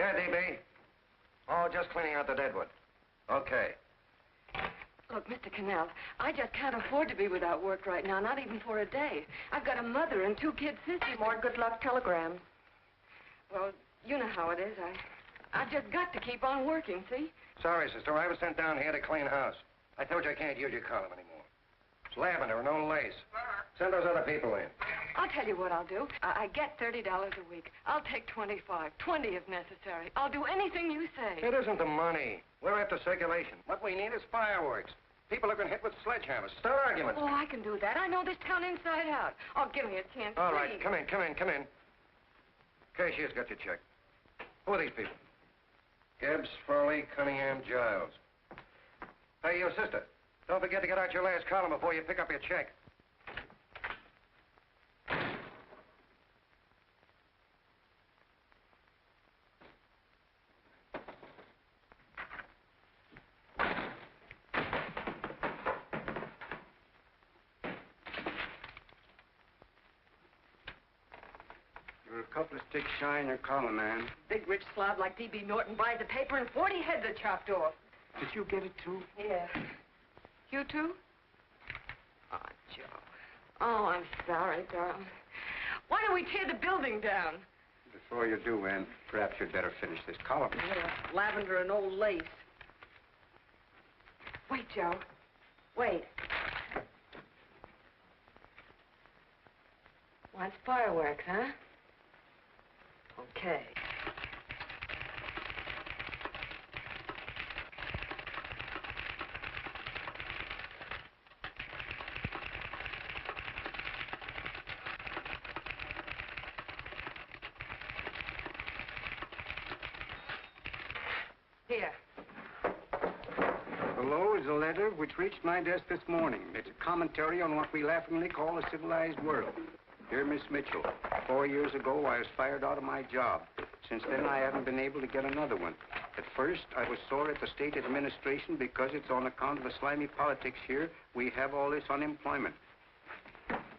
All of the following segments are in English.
Yeah, DB. Oh, just cleaning out the deadwood. Okay. Look, Mr. Cannell, I just can't afford to be without work right now, not even for a day. I've got a mother and 2 kid sisters. More good luck telegrams. Well, you know how it is. I've just got to keep on working, see? Sorry, sister. I was sent down here to clean house. I told you I can't use your column anymore. It's lavender and no lace. Send those other people in. I'll tell you what I'll do. I get $30 a week. I'll take 25, 20 if necessary. I'll do anything you say. It isn't the money. We're after circulation. What we need is fireworks. People have been hit with sledgehammers. Start arguments. Oh, I can do that. I know this town inside out. Oh, give me a chance, All please. right, come in. Cashier's got your check. Who are these people? Gibbs, Furley, Cunningham, Giles. Hey, you sister. Don't forget to get out your last column before you pick up your check. You're a couple of sticks shy in your column, man. Big rich slob like D.B. Norton buys the paper and 40 heads are chopped off. Did you get it, too? Yeah. You too? Oh, Joe. Oh, I'm sorry, darling. Why don't we tear the building down? Before you do, Ann, perhaps you'd better finish this column. Yeah, lavender and old lace. Wait, Joe. Wait. Wants fireworks, huh? Okay. Here. Below is a letter which reached my desk this morning. It's a commentary on what we laughingly call a civilized world. Dear Miss Mitchell, 4 years ago, I was fired out of my job. Since then, I haven't been able to get another one. At first, I was sore at the state administration because it's on account of the slimy politics here we have all this unemployment.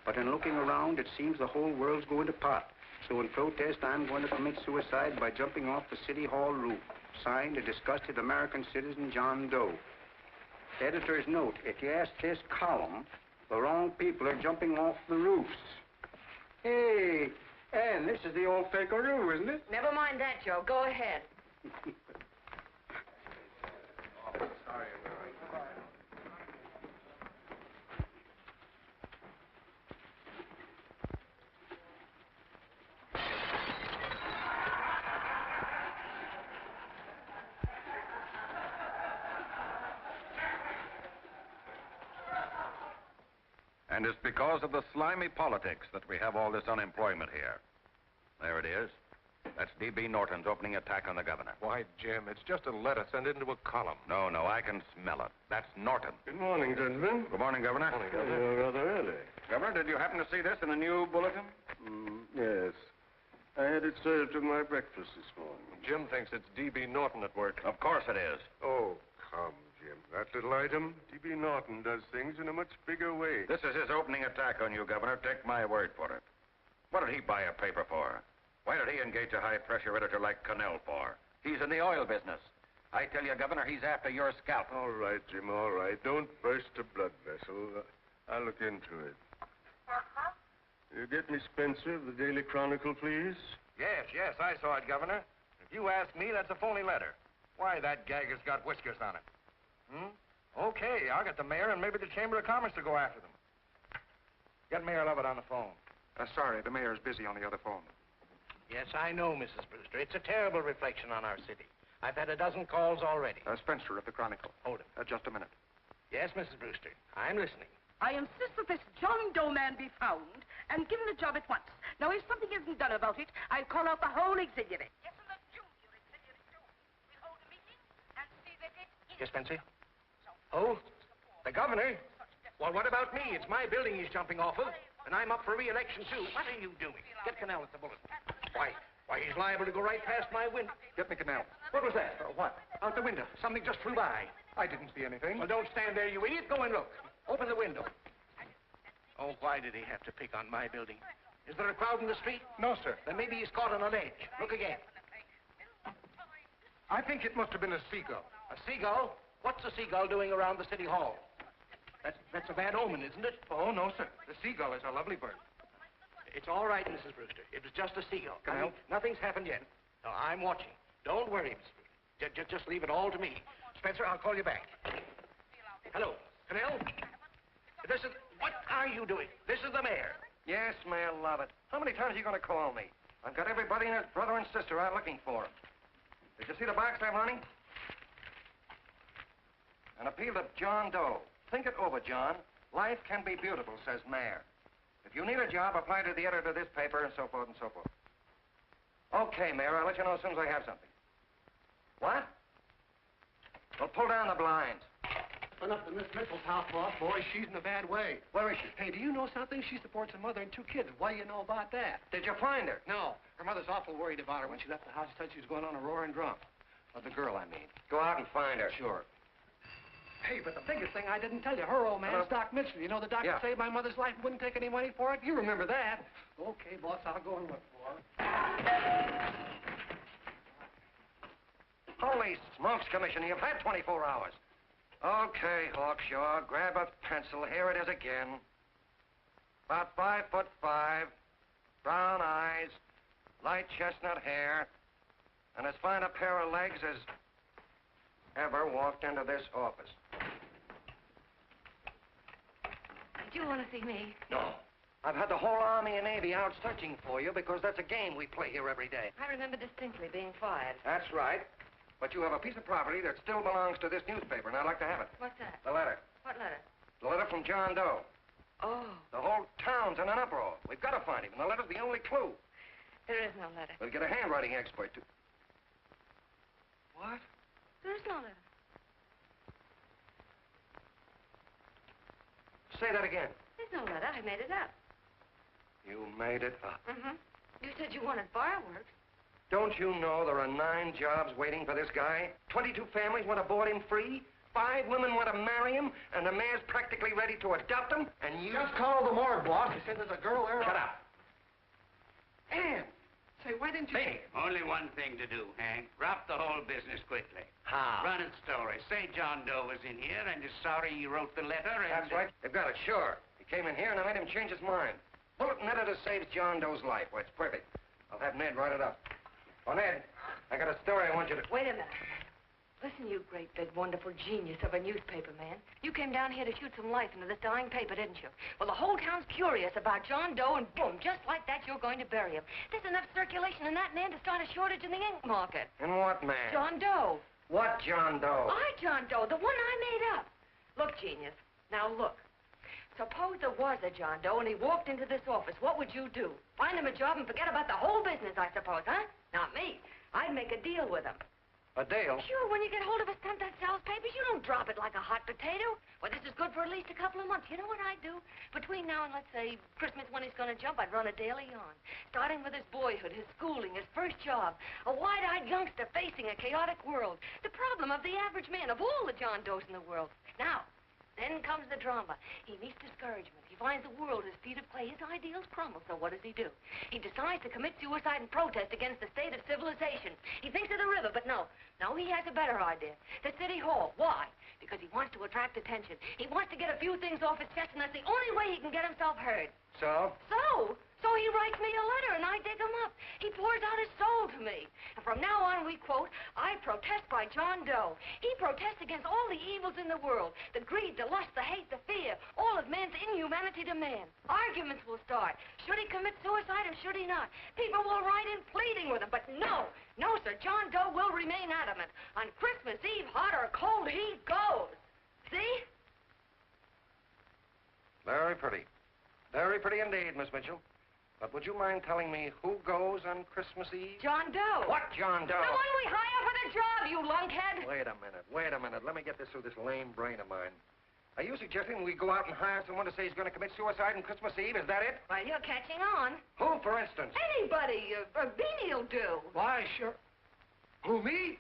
But in looking around, it seems the whole world's going to pot. So in protest, I'm going to commit suicide by jumping off the City Hall roof. Signed, a disgusted American citizen, John Doe. Editor's note, if you ask this column, the wrong people are jumping off the roofs. Hey, Ann, this is the old Fakeroo, isn't it? Never mind that, Joe. Go ahead. Sorry. And it's because of the slimy politics that we have all this unemployment here. There it is. That's D.B. Norton's opening attack on the governor. Why, Jim, it's just a letter sent into a column. No, I can smell it. That's Norton. Good morning, gentlemen. Good morning, Governor. Morning, Governor. You're rather early. Governor, did you happen to see this in the new bulletin? Yes. I had it served with my breakfast this morning. Jim thinks it's D.B. Norton at work. Of course it is. Oh, come, Jim. That little item, D.B. Norton does things in a much bigger way. This is his opening attack on you, Governor. Take my word for it. What did he buy a paper for? Why did he engage a high-pressure editor like Cannell for? He's in the oil business. I tell you, Governor, he's after your scalp. All right, Jim, all right. Don't burst a blood vessel. I'll look into it. You get me Spencer of the Daily Chronicle, please? Yes, I saw it, Governor. If you ask me, that's a phony letter. Why, that gagger's got whiskers on it. Okay, I'll get the mayor and maybe the Chamber of Commerce to go after them. Get Mayor Lovett on the phone. Sorry, the mayor's busy on the other phone. Yes, I know, Mrs. Brewster. It's a terrible reflection on our city. I've had a dozen calls already. Spencer of the Chronicle. Hold it. Just a minute. Yes, Mrs. Brewster. I'm listening. I insist that this John Doe man be found and given a job at once. Now, if something isn't done about it, I'll call out the whole auxiliary. Yes, and the junior auxiliary, too. We'll hold a meeting and see that it is... Yes, Spencer? Oh, the governor? Well, what about me? It's my building he's jumping off of, and I'm up for re-election, too. What are you doing? Get Cannell at the bulletin. Why, he's liable to go right past my window. Get me Cannell. What was that? What? Out the window. Something just flew by. I didn't see anything. Well, don't stand there, you idiot. Go and look. Open the window. Oh, why did he have to pick on my building? Is there a crowd in the street? No, sir. Then maybe he's caught on a ledge. Look again. I think it must have been a seagull. A seagull? What's a seagull doing around the city hall? That's a bad omen, isn't it? Oh, no, sir. The seagull is a lovely bird. It's all right, Mrs. Brewster. It was just a seagull. Can I help? Nothing's happened yet. No, I'm watching. Don't worry, Mrs. Brewster. Just leave it all to me. Spencer, I'll call you back. Hello, Canell? What are you doing? This is the mayor. Yes, Mayor, love it. How many times are you going to call me? I've got everybody and his brother and sister out looking for him. Did you see the box I'm running? An appeal to John Doe. Think it over, John. Life can be beautiful, says Mayor. If you need a job, apply to the editor of this paper, and so forth and so forth. Okay, Mayor, I'll let you know as soon as I have something. What? Well, pull down the blinds. Went up to Miss Mitchell's house, boss. Boy, she's in a bad way. Where is she? Hey, do you know something? She supports a mother and 2 kids. What do you know about that? Did you find her? No. Her mother's awful worried about her. When she left the house, she said she was going on a roaring drunk. Of the girl, I mean. Go out and find her. Sure. Hey, but the biggest thing I didn't tell you, her old man's Doc Mitchell. You know the doctor saved my mother's life and wouldn't take any money for it? You remember that. Okay, boss, I'll go and look for her. Holy smokes, Commissioner, you've had 24 hours. Okay, Hawkshaw, grab a pencil. Here it is again. About 5'5", brown eyes, light chestnut hair, and as fine a pair of legs as ever walked into this office. Did you want to see me? No. I've had the whole Army and Navy out searching for you because that's a game we play here every day. I remember distinctly being fired. That's right. But you have a piece of property that still belongs to this newspaper, and I'd like to have it. What's that? The letter. What letter? The letter from John Doe. Oh, The whole town's in an uproar. We've got to find him, and the letter's the only clue. there is no letter. We'll get a handwriting expert to... What? There is no letter. Say that again. There's no letter. I made it up. You made it up. Mm-hmm. You said you wanted fireworks. Don't you know there are 9 jobs waiting for this guy? 22 families want to board him free. 5 women want to marry him, and the mayor's practically ready to adopt him, and you... Just call the morgue, boss. They said there's a girl there. Shut up. Ann, say, why didn't you... Hey. Only one thing to do, Hank. Drop the whole business quickly. How? Run its story. Say John Doe was in here and is sorry he wrote the letter and... That's right. They've got it, sure. He came in here, and I made him change his mind. Bulletin editor saves John Doe's life. Why, it's perfect. I'll have Ned write it up. Oh, Ned, I got a story I want you to... Wait a minute. Listen, you great, big, wonderful genius of a newspaper man. You came down here to shoot some life into this dying paper, didn't you? Well, the whole town's curious about John Doe, and boom, just like that, you're going to bury him. There's enough circulation in that man to start a shortage in the ink market. In what, man? John Doe. What John Doe? John Doe, the one I made up. Look, genius, now look. Suppose there was a John Doe and he walked into this office. What would you do? Find him a job and forget about the whole business, I suppose, huh? Not me. I'd make a deal with him. A deal? Sure, when you get hold of a stunt that sells papers, you don't drop it like a hot potato. Well, this is good for at least a couple of months. You know what I'd do? Between now and, let's say, Christmas when he's going to jump, I'd run a daily on. Starting with his boyhood, his schooling, his first job. A wide-eyed youngster facing a chaotic world. The problem of the average man, of all the John Does in the world. Now, then comes the drama. He meets discouragement. He finds the world his feet of clay. His ideals crumble. So what does he do? He decides to commit suicide and protest against the state of civilization. He thinks of the river, but no. No, he has a better idea. The city hall. Why? Because he wants to attract attention. He wants to get a few things off his chest, and that's the only way he can get himself heard. So? So he writes me a letter, and I dig him up. He pours out his soul to me. And from now on, we quote, I protest by John Doe. He protests against all the evils in the world. The greed, the lust, the hate, the fear. All of man's inhumanity to man. Arguments will start. Should he commit suicide or should he not? People will write in pleading with him. But no, sir, John Doe will remain adamant. On Christmas Eve, hot or cold, he goes. See? Very pretty. Very pretty indeed, Miss Mitchell. But would you mind telling me who goes on Christmas Eve? John Doe. What John Doe? The one we hire for the job, you lunkhead. Wait a minute. Let me get this through this lame brain of mine. Are you suggesting we go out and hire someone to say he's going to commit suicide on Christmas Eve? Is that it? Well, you're catching on. Who, for instance? Anybody. Beanie'll do. Why, sure. Who, me?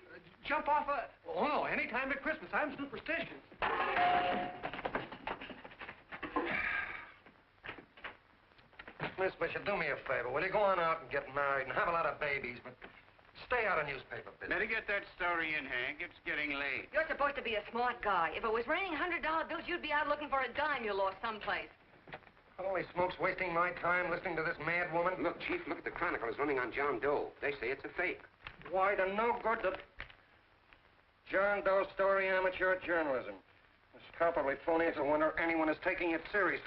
Jump off a... Oh, no, any time at Christmas. I'm superstitious. Miss Bishop, do me a favor. Will you go on out and get married and have a lot of babies, but Stay out of newspaper business. Better get that story in, Hank. It's getting late. You're supposed to be a smart guy. If it was raining $100 bills, you'd be out looking for a dime you lost someplace. Holy smokes, wasting my time listening to this mad woman. Look, Chief, look at the Chronicle. It's running on John Doe. They say it's a fake. Why, the no good to... John Doe story, amateur journalism. It's probably phony. It's a wonder anyone is taking it serious.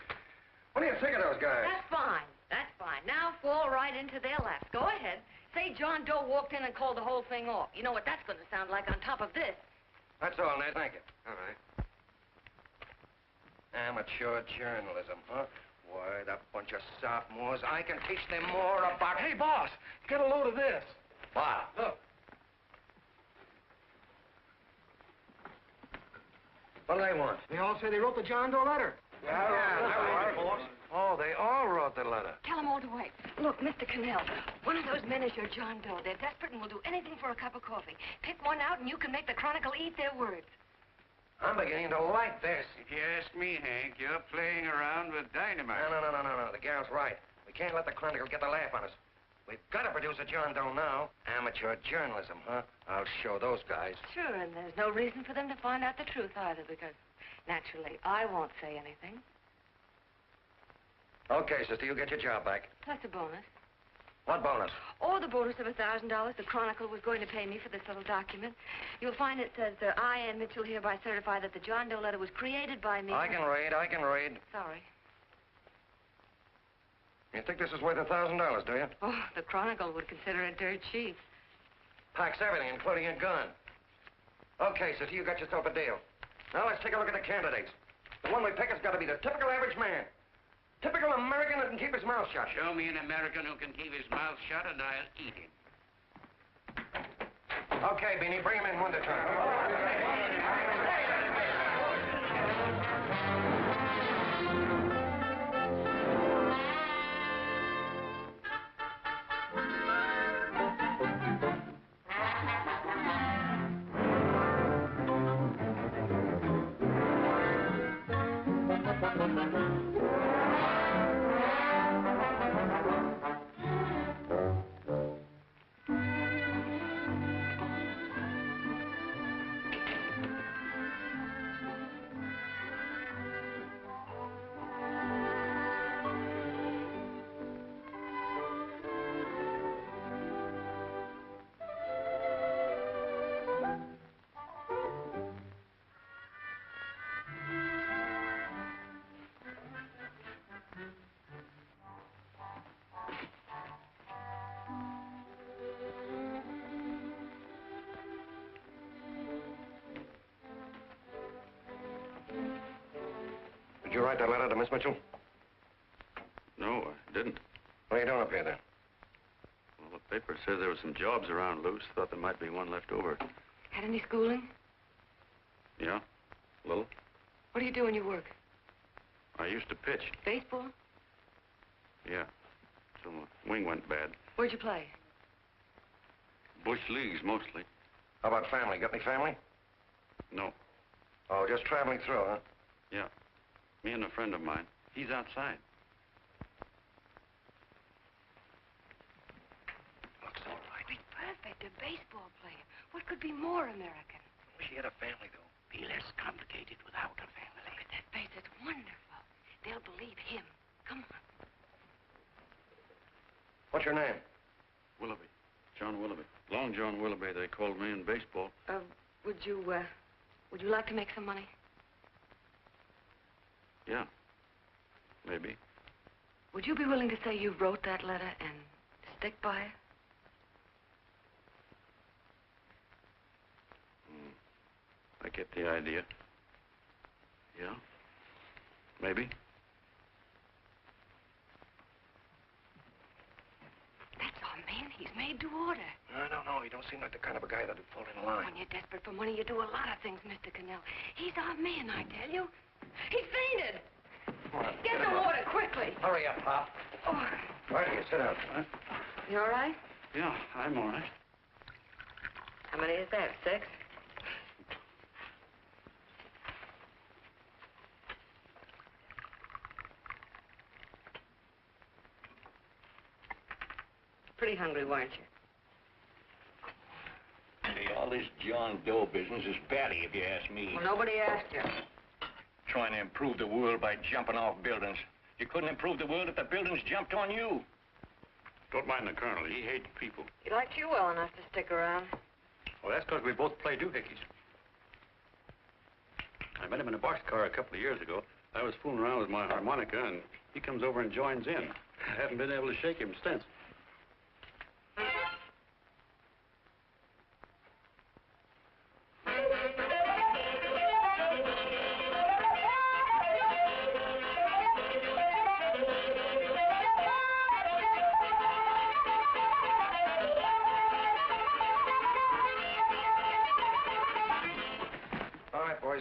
What do you think of those guys? That's fine. That's fine. Now fall right into their laps. Go ahead. Say John Doe walked in and called the whole thing off. You know what that's going to sound like on top of this. That's all, Ned. Thank you. All right. Amateur journalism, huh? Why, that bunch of sophomores, I can teach them more about... Hey, boss, get a load of this. Wow. Look. What do they want? They all say they wrote the John Doe letter. Yeah, boss. Oh, they all wrote the letter. Tell them all to wait. Look, Mr. Cannell, one of those men is your John Doe. They're desperate and will do anything for a cup of coffee. Pick one out and you can make the Chronicle eat their words. I'm beginning to like this. If you ask me, Hank, you're playing around with dynamite. No. The gal's right. We can't let the Chronicle get the laugh on us. We've got to produce a John Doe now. Amateur journalism, huh? I'll show those guys. Sure, and there's no reason for them to find out the truth either, because naturally, I won't say anything. Okay, sister, you get your job back. Plus a bonus. What bonus? Or the bonus of $1,000 the Chronicle was going to pay me for this little document. You'll find it says, I, Ann Mitchell, hereby certify that the John Doe letter was created by me. I can read. Sorry. You think this is worth $1,000, do you? Oh, the Chronicle would consider it dirt cheap. Packs everything, including a gun. Okay, sister, you got yourself a deal. Now let's take a look at the candidates. The one we pick has got to be the typical average man. Typical American that can keep his mouth shut. Show me an American who can keep his mouth shut and I'll eat him. Okay, Beanie, bring him in one at a time. Did you write that letter to Miss Mitchell? No, I didn't. What are you doing up here, then? Well, the paper said there were some jobs around loose. Thought there might be one left over. Had any schooling? Yeah, a little. What do you do when you work? I used to pitch. Baseball? Yeah, till my wing went bad. Where'd you play? Bush leagues, mostly. How about family? Got any family? No. Oh, just traveling through, huh? Yeah. Me and a friend of mine. He's outside. Looks all right. Be perfect, a baseball player. What could be more American? Wish he had a family, though. Be less complicated without a family. Look at that face. It's wonderful. They'll believe him. Come on. What's your name? Willoughby. John Willoughby. Long John Willoughby, they called me in baseball. Would you like to make some money? Yeah. Maybe. Would you be willing to say you wrote that letter and stick by it? I get the idea. Yeah. Maybe. That's our man. He's made to order. I don't know. He don't seem like the kind of a guy that'd fall in line. When you're desperate for money, you do a lot of things, Mr. Cannell. He's our man, I tell you. He fainted. Come on, Get the him up. water quickly. Hurry up, Pop. Oh, Right here, sit down. Huh? you all right? Yeah, I'm all right. How many is that? 6? Pretty hungry, weren't you? this John Doe business is batty, if you ask me. Well, nobody asked you. Trying to improve the world by jumping off buildings. You couldn't improve the world if the buildings jumped on you. Don't mind the colonel. He hates people. He liked you well enough to stick around. Well, that's because we both play doohickeys. I met him in a boxcar a couple of years ago. I was fooling around with my harmonica, and he comes over and joins in. I haven't been able to shake him since.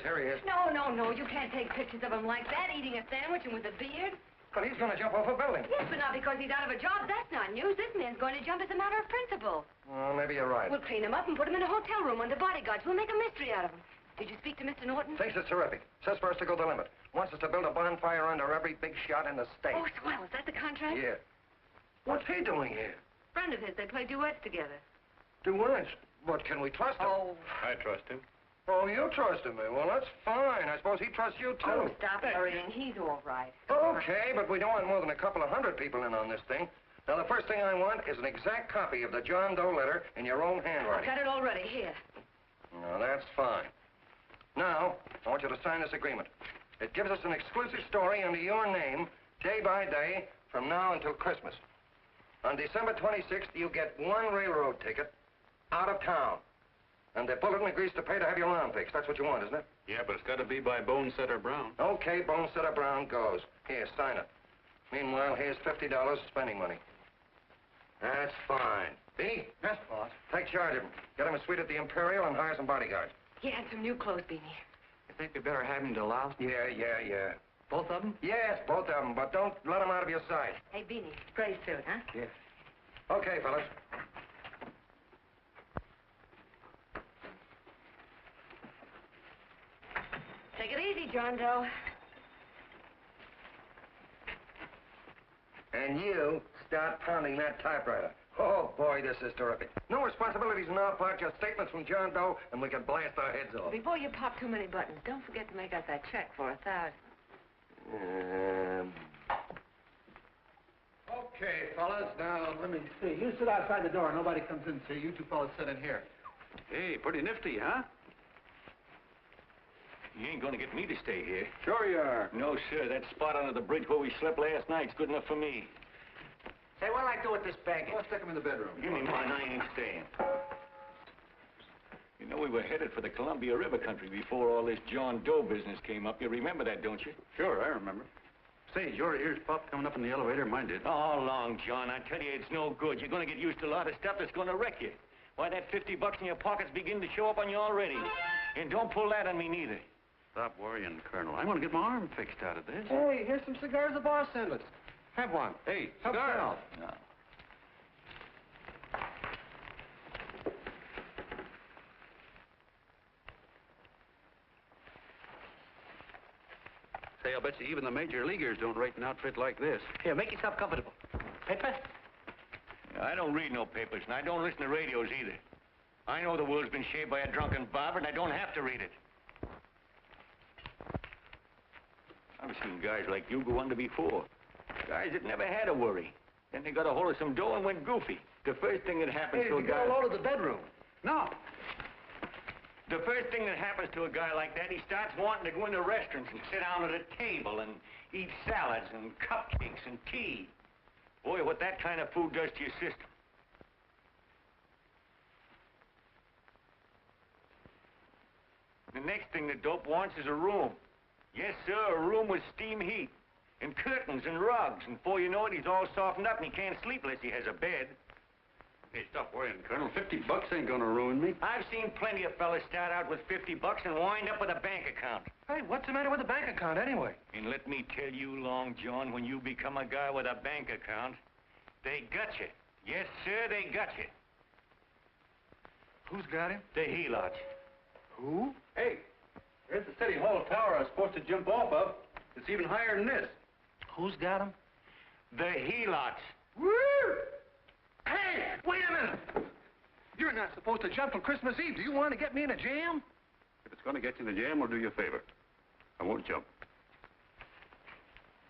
Here he is. No, you can't take pictures of him like that, eating a sandwich and with a beard. But he's going to jump off a building. Yes, but not because he's out of a job. That's not news. This man's going to jump as a matter of principle. Well, maybe you're right. We'll clean him up and put him in a hotel room under bodyguards. We'll make a mystery out of him. Did you speak to Mr. Norton? Thinks it's terrific. Says for us to go the limit. Wants us to build a bonfire under every big shot in the state. Oh, swell. Is that the contract? Yeah. What's he doing here? Friend of his. They play duets together. Duets? But can we trust him? Oh. I trust him. Oh, you trust him. Well, that's fine. I suppose he trusts you, too. Oh, stop worrying. He's all right. Okay, but we don't want more than a couple of hundred people in on this thing. Now, the first thing I want is an exact copy of the John Doe letter in your own handwriting. I've got it already. Here. No, that's fine. Now, I want you to sign this agreement. It gives us an exclusive story under your name, day by day, from now until Christmas. On December 26th, you get one railroad ticket out of town. And the bulletin agrees to pay to have your lawn fixed. That's what you want, isn't it? Yeah, but it's got to be by Bonesetter Brown. Okay, Bonesetter Brown goes. Here, sign it. Meanwhile, here's $50 spending money. That's fine. Beanie? Yes, boss. Take charge of him. Get him a suite at the Imperial and hire some bodyguards. Yeah, and some new clothes, Beanie. You think we better have him to Laos? Yeah. Both of them? Yes, both of them, but don't let them out of your sight. Hey, Beanie, gray suit, huh? Yes. Okay, fellas. Take it easy, John Doe. And you start pounding that typewriter. Oh, boy, this is terrific. No responsibilities on our part, just statements from John Doe, and we can blast our heads off. Before you pop too many buttons, don't forget to make out that check for $1,000. Okay, fellas, now, let me see. You sit outside the door. Nobody comes in, see? You two fellas sit in here. Hey, pretty nifty, huh? You ain't gonna get me to stay here. Sure you are. No, sir. That spot under the bridge where we slept last night's good enough for me. Say, what'll I do with this baggage? Let's stick him in the bedroom. Give me mine. I ain't staying. You know, we were headed for the Columbia River country before all this John Doe business came up. You remember that, don't you? Sure, I remember. Say, your ears popped coming up in the elevator. Mine did. All along, John. I tell you, it's no good. You're gonna get used to a lot of stuff that's gonna wreck you. Why, that $50 in your pocket's beginning to show up on you already. And don't pull that on me, neither. Stop worrying, Colonel. I'm going to get my arm fixed out of this. Hey, here's some cigars the boss sent us. Have one. Hey, Help cigars. yourself. No. Say, I'll bet you even the major leaguers don't rate an outfit like this. Here, make yourself comfortable. Paper? I don't read no papers, and I don't listen to radios either. I know the world's been shaped by a drunken barber, and I don't have to read it. I've seen guys like you go under before. Guys that never had a worry. Then they got a hold of some dough and went goofy. The first thing that happens to a guy... Get a load of the bedroom. No. The first thing that happens to a guy like that, he starts wanting to go into restaurants and sit down at a table and eat salads and cupcakes and tea. Boy, what that kind of food does to your system. The next thing the dope wants is a room. Yes, sir, a room with steam heat, and curtains and rugs, and before you know it, he's all softened up and he can't sleep unless he has a bed. Hey, stop worrying, Colonel. $50 ain't gonna ruin me. I've seen plenty of fellas start out with $50 and wind up with a bank account. Hey, what's the matter with the bank account, anyway? And let me tell you, Long John, when you become a guy with a bank account, they got you. Yes, sir, they got you. Who's got him? The helots. Who? Hey, here's the City Hall tower I was supposed to jump off of. It's even higher than this. Who's got him? The helots. Woo! Hey, wait a minute! You're not supposed to jump on Christmas Eve. Do you want to get me in a jam? If it's going to get you in the jam, we'll do you a favor. I won't jump.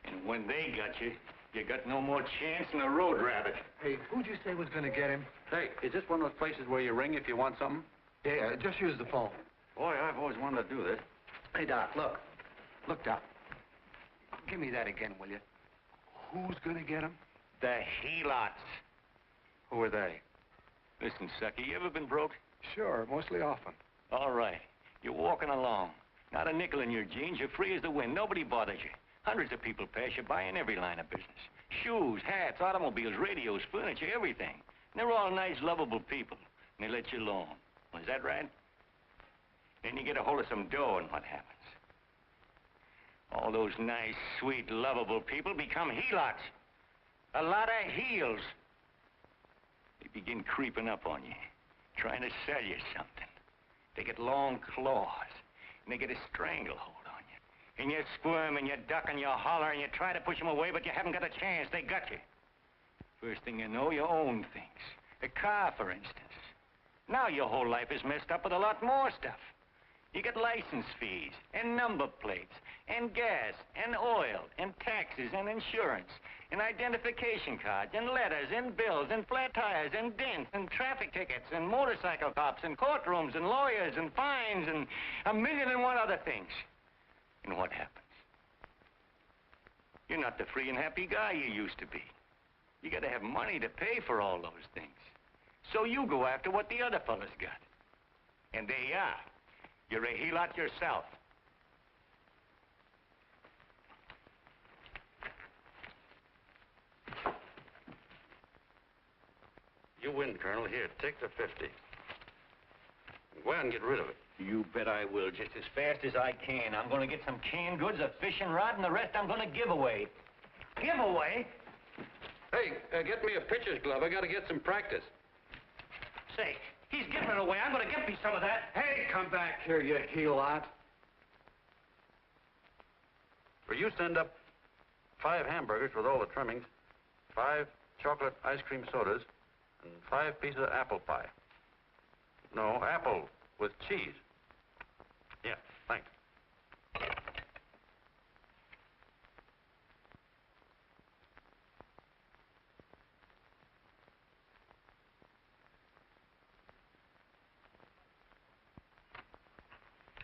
And when they got you, you got no more chance than a road rabbit. Hey, who'd you say was going to get him? Hey, is this one of those places where you ring if you want something? Yeah, just use the phone. Boy, I've always wanted to do this. Hey, Doc, look. Look, Doc. Give me that again, will you? Who's going to get him? The helots. Who are they? Listen, sucker, you ever been broke? Sure, mostly often. All right. You're walking along. Not a nickel in your jeans. You're free as the wind. Nobody bothers you. Hundreds of people pass you by in every line of business. Shoes, hats, automobiles, radios, furniture, everything. And they're all nice, lovable people. And they let you alone. Well, is that right? Then you get a hold of some dough, and what happens? All those nice, sweet, lovable people become helots. A lot of heels. They begin creeping up on you, trying to sell you something. They get long claws, and they get a stranglehold on you. And you squirm, and you duck, and you holler, and you try to push them away, but you haven't got a chance. They got you. First thing you know, you own things. A car, for instance. Now your whole life is messed up with a lot more stuff. You get license fees, and number plates, and gas, and oil, and taxes, and insurance, and identification cards, and letters, and bills, and flat tires, and dents, and traffic tickets, and motorcycle cops, and courtrooms, and lawyers, and fines, and a million and one other things. And what happens? You're not the free and happy guy you used to be. You gotta have money to pay for all those things. So you go after what the other fellas got. And there you are. You're a helot yourself. You win, Colonel. Here, take the 50. Go out and get rid of it. You bet I will, just as fast as I can. I'm gonna get some canned goods, a fishing rod, and the rest I'm gonna give away. Give away? Hey, get me a pitcher's glove. I got to get some practice. Say, he's giving it away. I'm gonna get me some of that. Hey, come back here, you helot. Will you send up 5 hamburgers with all the trimmings, 5 chocolate ice cream sodas, and 5 pieces of apple pie? No, apple with cheese. Yeah, thanks.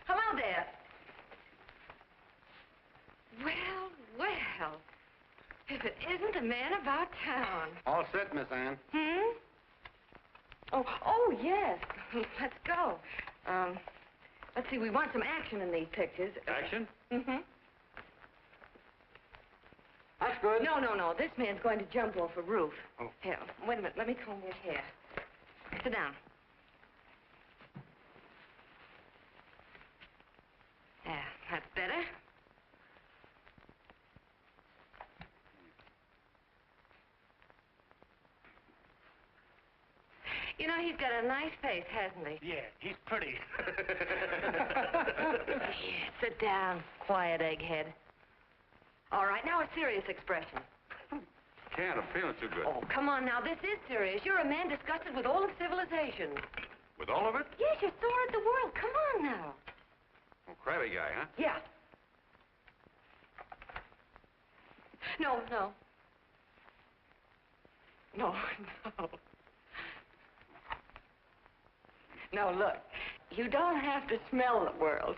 Hello there. Well, well. If it isn't the man about town. All set, Miss Ann. Hmm? Oh, yes. Let's go. Let's see, we want some action in these pictures. Action? Mm-hmm. That's good. No. This man's going to jump off a roof. Oh. Here, wait a minute. Let me comb your hair. Sit down. Yeah, that's better. You know, he's got a nice face, hasn't he? Yeah, he's pretty. Yeah, sit down, quiet egghead. All right, now a serious expression. Can't. I'm feeling too good. Oh, come on now, this is serious. You're a man disgusted with all of civilization. With all of it? Yes, you're sore at the world. Come on now. Oh, crabby guy, huh? Yeah. No. No, look. You don't have to smell the world.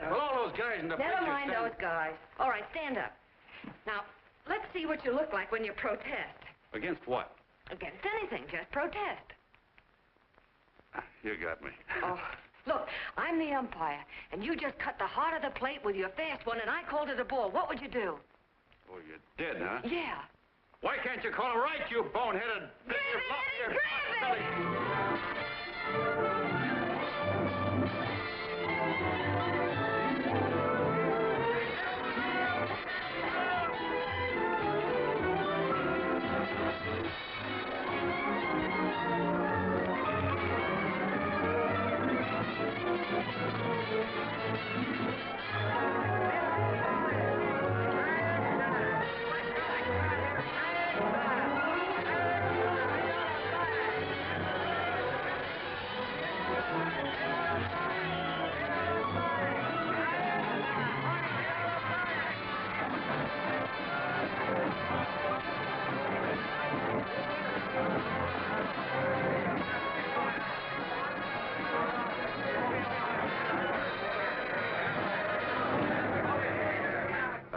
Well, all those guys in the Never picture mind stand- those guys. All right, stand up. Now, let's see what you look like when you protest. Against what? Against anything, just protest. You got me. Oh, look, I'm the umpire, and you just cut the heart of the plate with your fast one, and I called it a ball. What would you do? Oh, you did, huh? Yeah. Why can't you call it right, you boneheaded... Grab it, Eddie, grab it!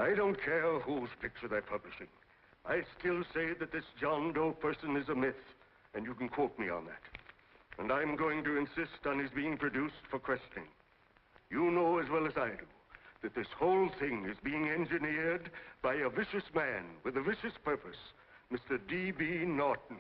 I don't care whose picture they're publishing. I still say that this John Doe person is a myth, and you can quote me on that. And I'm going to insist on his being produced for questioning. You know as well as I do that this whole thing is being engineered by a vicious man with a vicious purpose, Mr. D.B. Norton.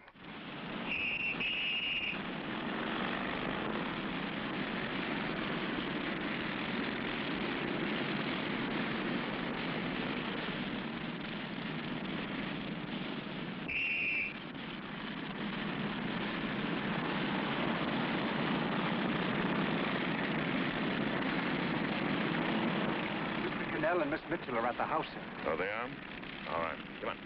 And Miss Mitchell are at the house, sir. Oh, they are? All right. Come on.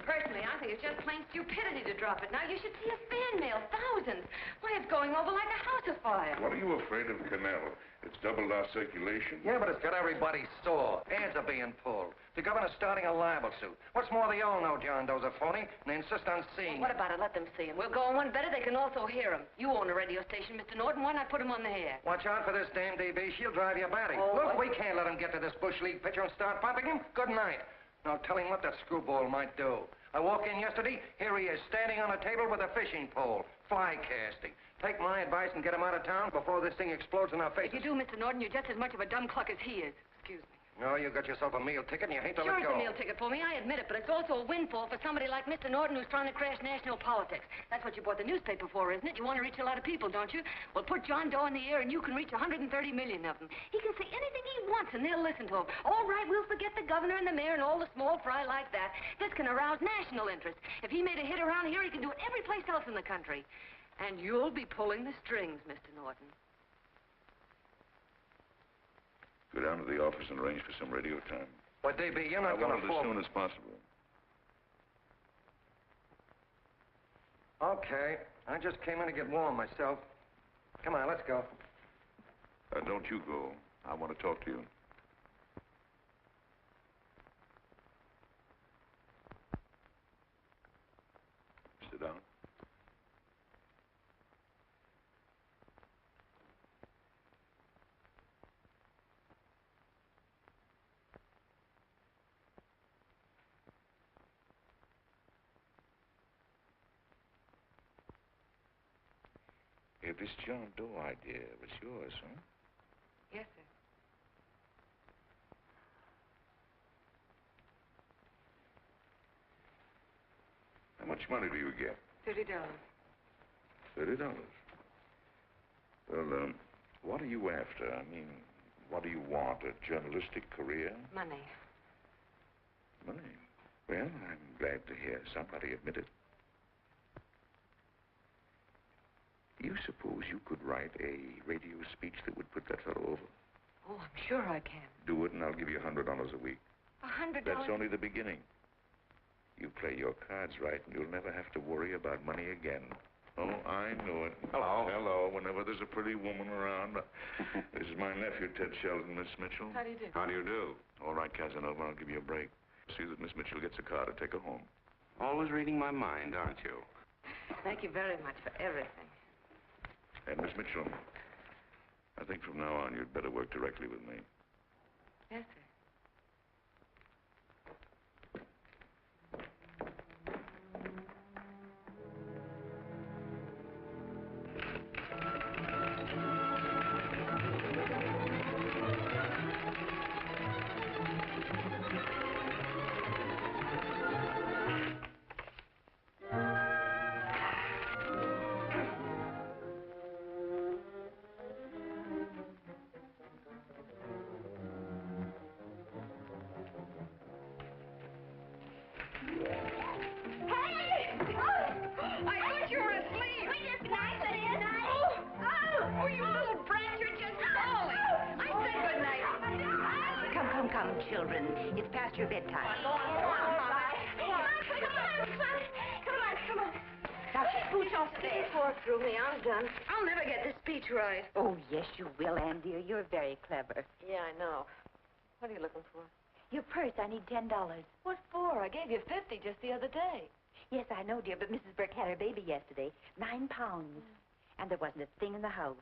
Personally, I think it's just plain stupidity to drop it. Now, you should see a fan mail, thousands. Why, it's going over like a house afire. What are you afraid of, Canelo? It's doubled our circulation. Yeah, but it's got everybody sore. Ads are being pulled. The governor's starting a libel suit. What's more, they all know John Doe's a phony, and they insist on seeing What about it? Let them see him. We'll go on one better. They can also hear him. You own a radio station, Mr. Norton. Why not put him on the air? Watch out for this dame DB. She'll drive you batty. Oh, Look, what? we can't let him get to this Bush League pitcher and start pumping him. Good night. Now tell him what that screwball might do. I walked in yesterday. Here he is, standing on a table with a fishing pole, fly casting. Take my advice and get him out of town before this thing explodes in our faces. If you do, Mr. Norton, you're just as much of a dumb cluck as he is. Excuse me. No, you got yourself a meal ticket and you hate to Sure, let it's go. a meal ticket for me, I admit it, but it's also a windfall for somebody like Mr. Norton who's trying to crash national politics. That's what you bought the newspaper for, isn't it? You want to reach a lot of people, don't you? Well, put John Doe in the air and you can reach 130 million of them. He can say anything he wants and they'll listen to him. All right, we'll forget the governor and the mayor and all the small fry like that. This can arouse national interest. If he made a hit around here, he can do it every place else in the country. And you'll be pulling the strings, Mr. Norton. Go down to the office and arrange for some radio time. But, DB, you're not I going want to it fall... as soon as possible. Okay. I just came in to get warm myself. Come on, let's go. Don't you go. I want to talk to you. Sit down. Hey, this John Doe idea was yours, huh? Yes, sir. How much money do you get? $30. $30. Well, what are you after? I mean, what do you want? A journalistic career? Money. Money? Well, I'm glad to hear somebody admit it. You suppose you could write a radio speech that would put that fellow over? Oh, I'm sure I can. Do it, and I'll give you $100 a week. $100? That's only the beginning. You play your cards right, and you'll never have to worry about money again. Oh, I know it. Hello. Hello. Whenever there's a pretty woman around. This is my nephew, Ted Sheldon, Miss Mitchell. How do you do? How do you do? All right, Casanova, I'll give you a break. See that Miss Mitchell gets a car to take her home. Always reading my mind, aren't you? Thank you very much for everything. And Miss Mitchell, I think from now on you'd better work directly with me. Yes, sir. Children, it's past your bedtime. Come on. Now, scooch off there. Pour through me. I'm done. I'll never get this speech right. Oh, yes, you will, Ann, dear. You're very clever. Yeah, I know. What are you looking for? Your purse, I need $10. What for? I gave you 50 just the other day. Yes, I know, dear, but Mrs. Burke had her baby yesterday. 9 pounds. And there wasn't a thing in the house.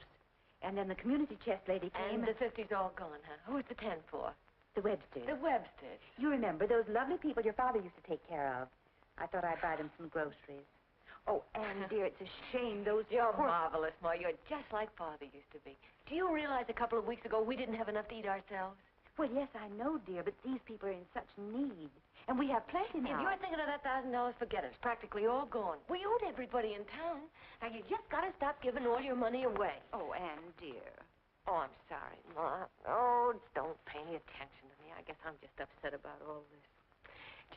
And then the community chest lady came. And the 50's all gone, huh? Who's the 10 for? The Websters. The Websters. You remember those lovely people your father used to take care of. I thought I'd buy them some groceries. Oh, Anne, dear, it's a shame those... You're marvelous, Ma. You're just like Father used to be. Do you realize a couple of weeks ago we didn't have enough to eat ourselves? Well, yes, I know, dear, but these people are in such need. And we have plenty now. If you're thinking of that $1,000, forget it. It's practically all gone. We owed everybody in town. Now, you just got to stop giving all your money away. Oh, Anne, dear. Oh, I'm sorry, Ma. Oh, don't pay any attention to me. I guess I'm just upset about all this.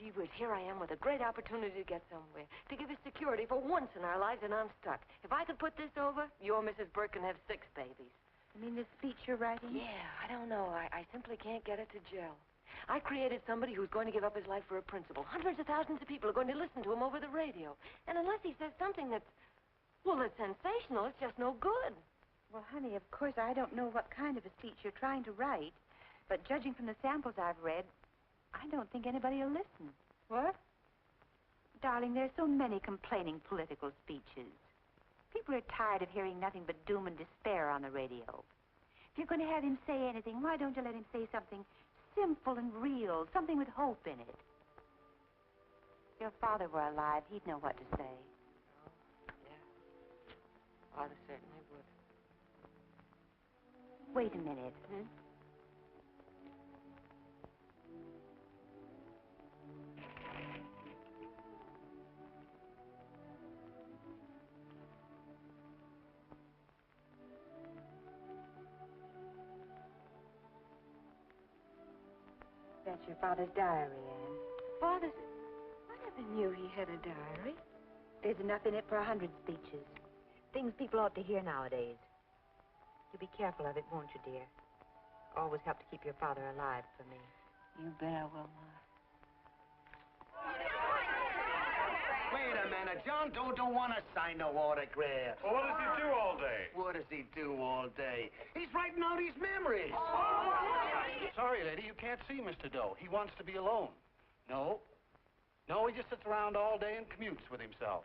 Gee whiz, here I am with a great opportunity to get somewhere, to give us security for once in our lives, and I'm stuck. If I could put this over, your Mrs. Burke can have 6 babies. You mean this speech you're writing? Yeah, I don't know. I simply can't get it to gel. I created somebody who's going to give up his life for a principle. Hundreds of thousands of people are going to listen to him over the radio. And unless he says something that's, well, that's sensational, it's just no good. Well, honey, of course, I don't know what kind of a speech you're trying to write, but judging from the samples I've read, I don't think anybody will listen. What? Darling, there's so many complaining political speeches. People are tired of hearing nothing but doom and despair on the radio. If you're going to have him say anything, why don't you let him say something simple and real, something with hope in it? If your father were alive, he'd know what to say. Oh, yeah. Father certainly would. Wait a minute. That's your father's diary, Anne. Father's... I never knew he had a diary. There's enough in it for 100 speeches. Things people ought to hear nowadays. You'll be careful of it, won't you, dear? Always help to keep your father alive for me. You bet I will, Ma. Wait a minute. John Doe don't want to sign no autograph. Well, what does he do all day? What does he do all day? He's writing out his memories. Sorry, lady, you can't see Mr. Doe. He wants to be alone. No. No, he just sits around all day and commutes with himself.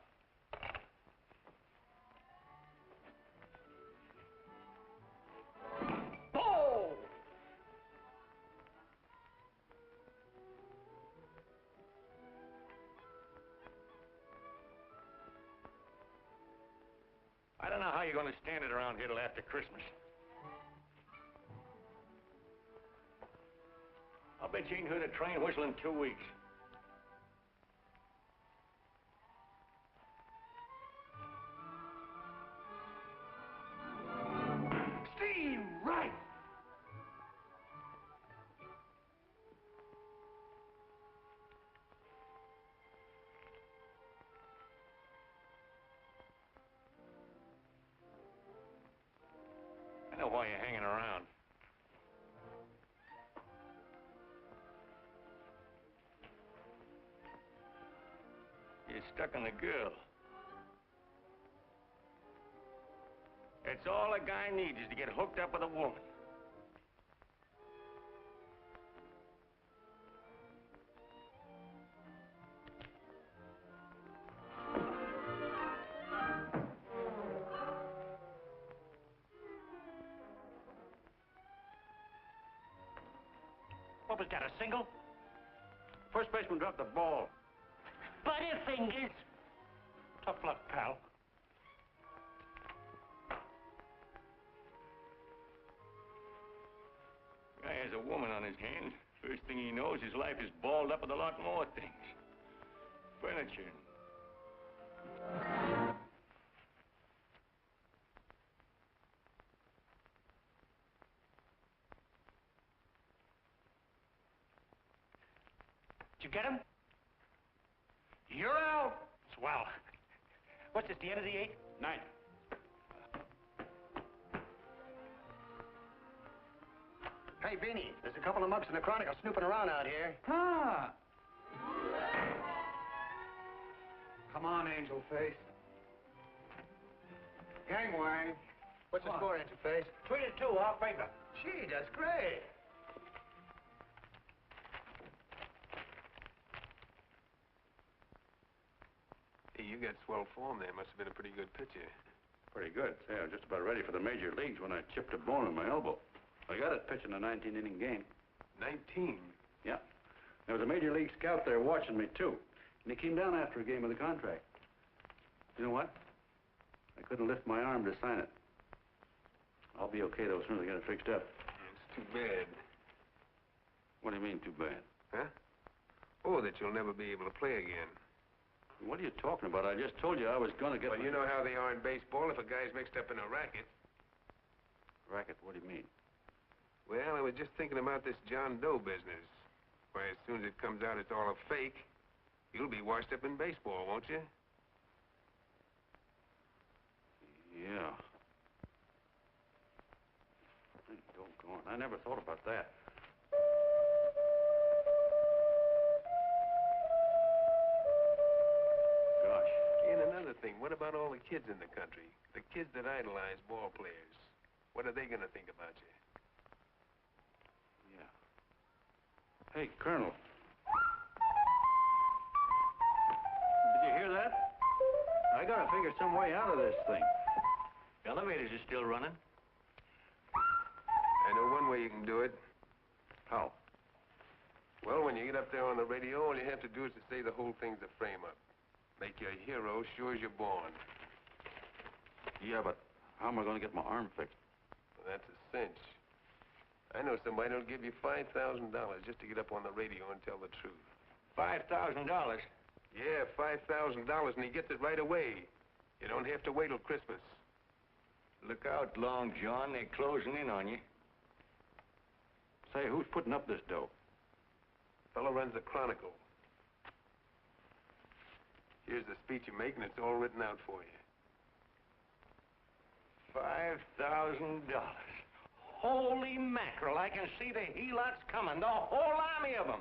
Oh! I don't know how you're going to stand it around here till after Christmas. I'll bet you ain't heard a train whistle in 2 weeks. Steve, right! I know why you're hanging around. You're stuck on a girl. That's all a guy needs is to get hooked up with a woman. What was that, a single? First baseman dropped the ball. Butterfingers! Tough luck, pal. Guy has a woman on his hands. First thing he knows, his life is balled up with a lot more things. Furniture. Did you get him? You're out. Swell. What's this, the end of the 8th? 9th. Hey, Beanie, there's a couple of mugs in the Chronicle snooping around out here. Ah! Come on, Angel Face. Gangway. What's the score, Angel Face? 3-2, off paper. Gee, that's great. Hey, you got swell form there. Must have been a pretty good pitcher. Pretty good. Say, I was just about ready for the major leagues when I chipped a bone in my elbow. I got it pitching a 19-inning game. 19? Yeah. There was a major league scout there watching me, too. And he came down after a game of the contract. You know what? I couldn't lift my arm to sign it. I'll be okay, though, as soon as I get it fixed up. It's too bad. What do you mean, too bad? Huh? Oh, that you'll never be able to play again. What are you talking about? I just told you I was going to get... Well, you know how they are in baseball if a guy's mixed up in a racket. Racket? What do you mean? Well, I was just thinking about this John Doe business. Why, as soon as it comes out it's all a fake, you'll be washed up in baseball, won't you? Yeah. Hey, doggone, I never thought about that. Gosh. And another thing, what about all the kids in the country? The kids that idolize ball players. What are they going to think about you? Yeah. Hey, Colonel. Did you hear that? I gotta figure some way out of this thing. Elevators are still running. I know one way you can do it. How? Well, when you get up there on the radio, all you have to do is to say the whole thing's a frame-up. Make you a hero sure as you're born. Yeah, but how am I gonna get my arm fixed? Well, that's a cinch. I know somebody who'll give you $5,000 just to get up on the radio and tell the truth. $5,000? Yeah, $5,000, and he gets it right away. You don't have to wait till Christmas. Look out, Long John. They're closing in on you. Say, who's putting up this dough? Fellow runs the Chronicle. Here's the speech you make, and it's all written out for you. $5,000. Holy mackerel, I can see the helots coming, the whole army of them.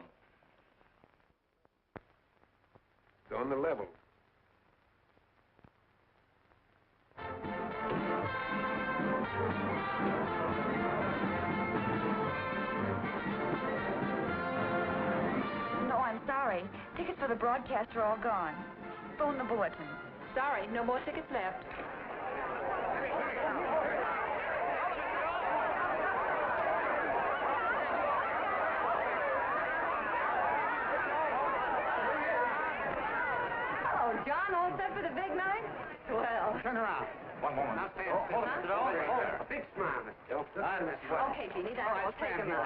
It's on the level. No, I'm sorry. Tickets for the broadcast are all gone. Phone the bulletin. Sorry, no more tickets left. Oh, John, all set for the big night? Well. Turn around. One moment. Now stand. Hold it, Mr. Doe. Big smile, Mr. Doe. Okay, Jeannie, that's all. Take him out.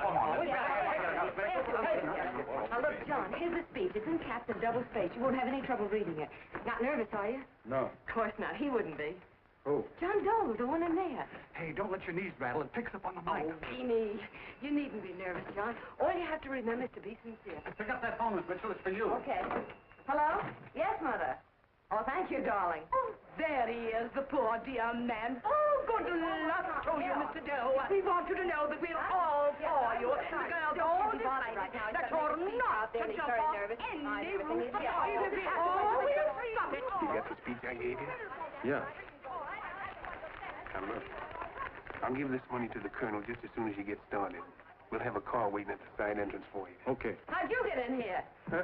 Now, look, John, here's the speech. It's in caps and double spaced. You won't have any trouble reading it. Not nervous, are you? No. Of course not. He wouldn't be. Who? John Doe, the one in there. Hey, don't let your knees rattle. It picks up on the mic. Oh, Beanie, you needn't be nervous, John. All you have to remember is to be sincere. Pick up that phone, Miss Mitchell. It's for you. Okay. Hello? Yes, Mother. Oh, thank you, darling. Oh, there he is, the poor dear man. Oh, good luck to you, Mr. Doe. We want you to know that we're all for you. The girls all decided that you're not to jump off any roof at all. Oh, we'll stop it. You got the speech I gave you? Yeah. Now, look. I'll give this money to the colonel just as soon as you get started. We'll have a car waiting at the side entrance for you. Okay. How'd you get in here? Huh?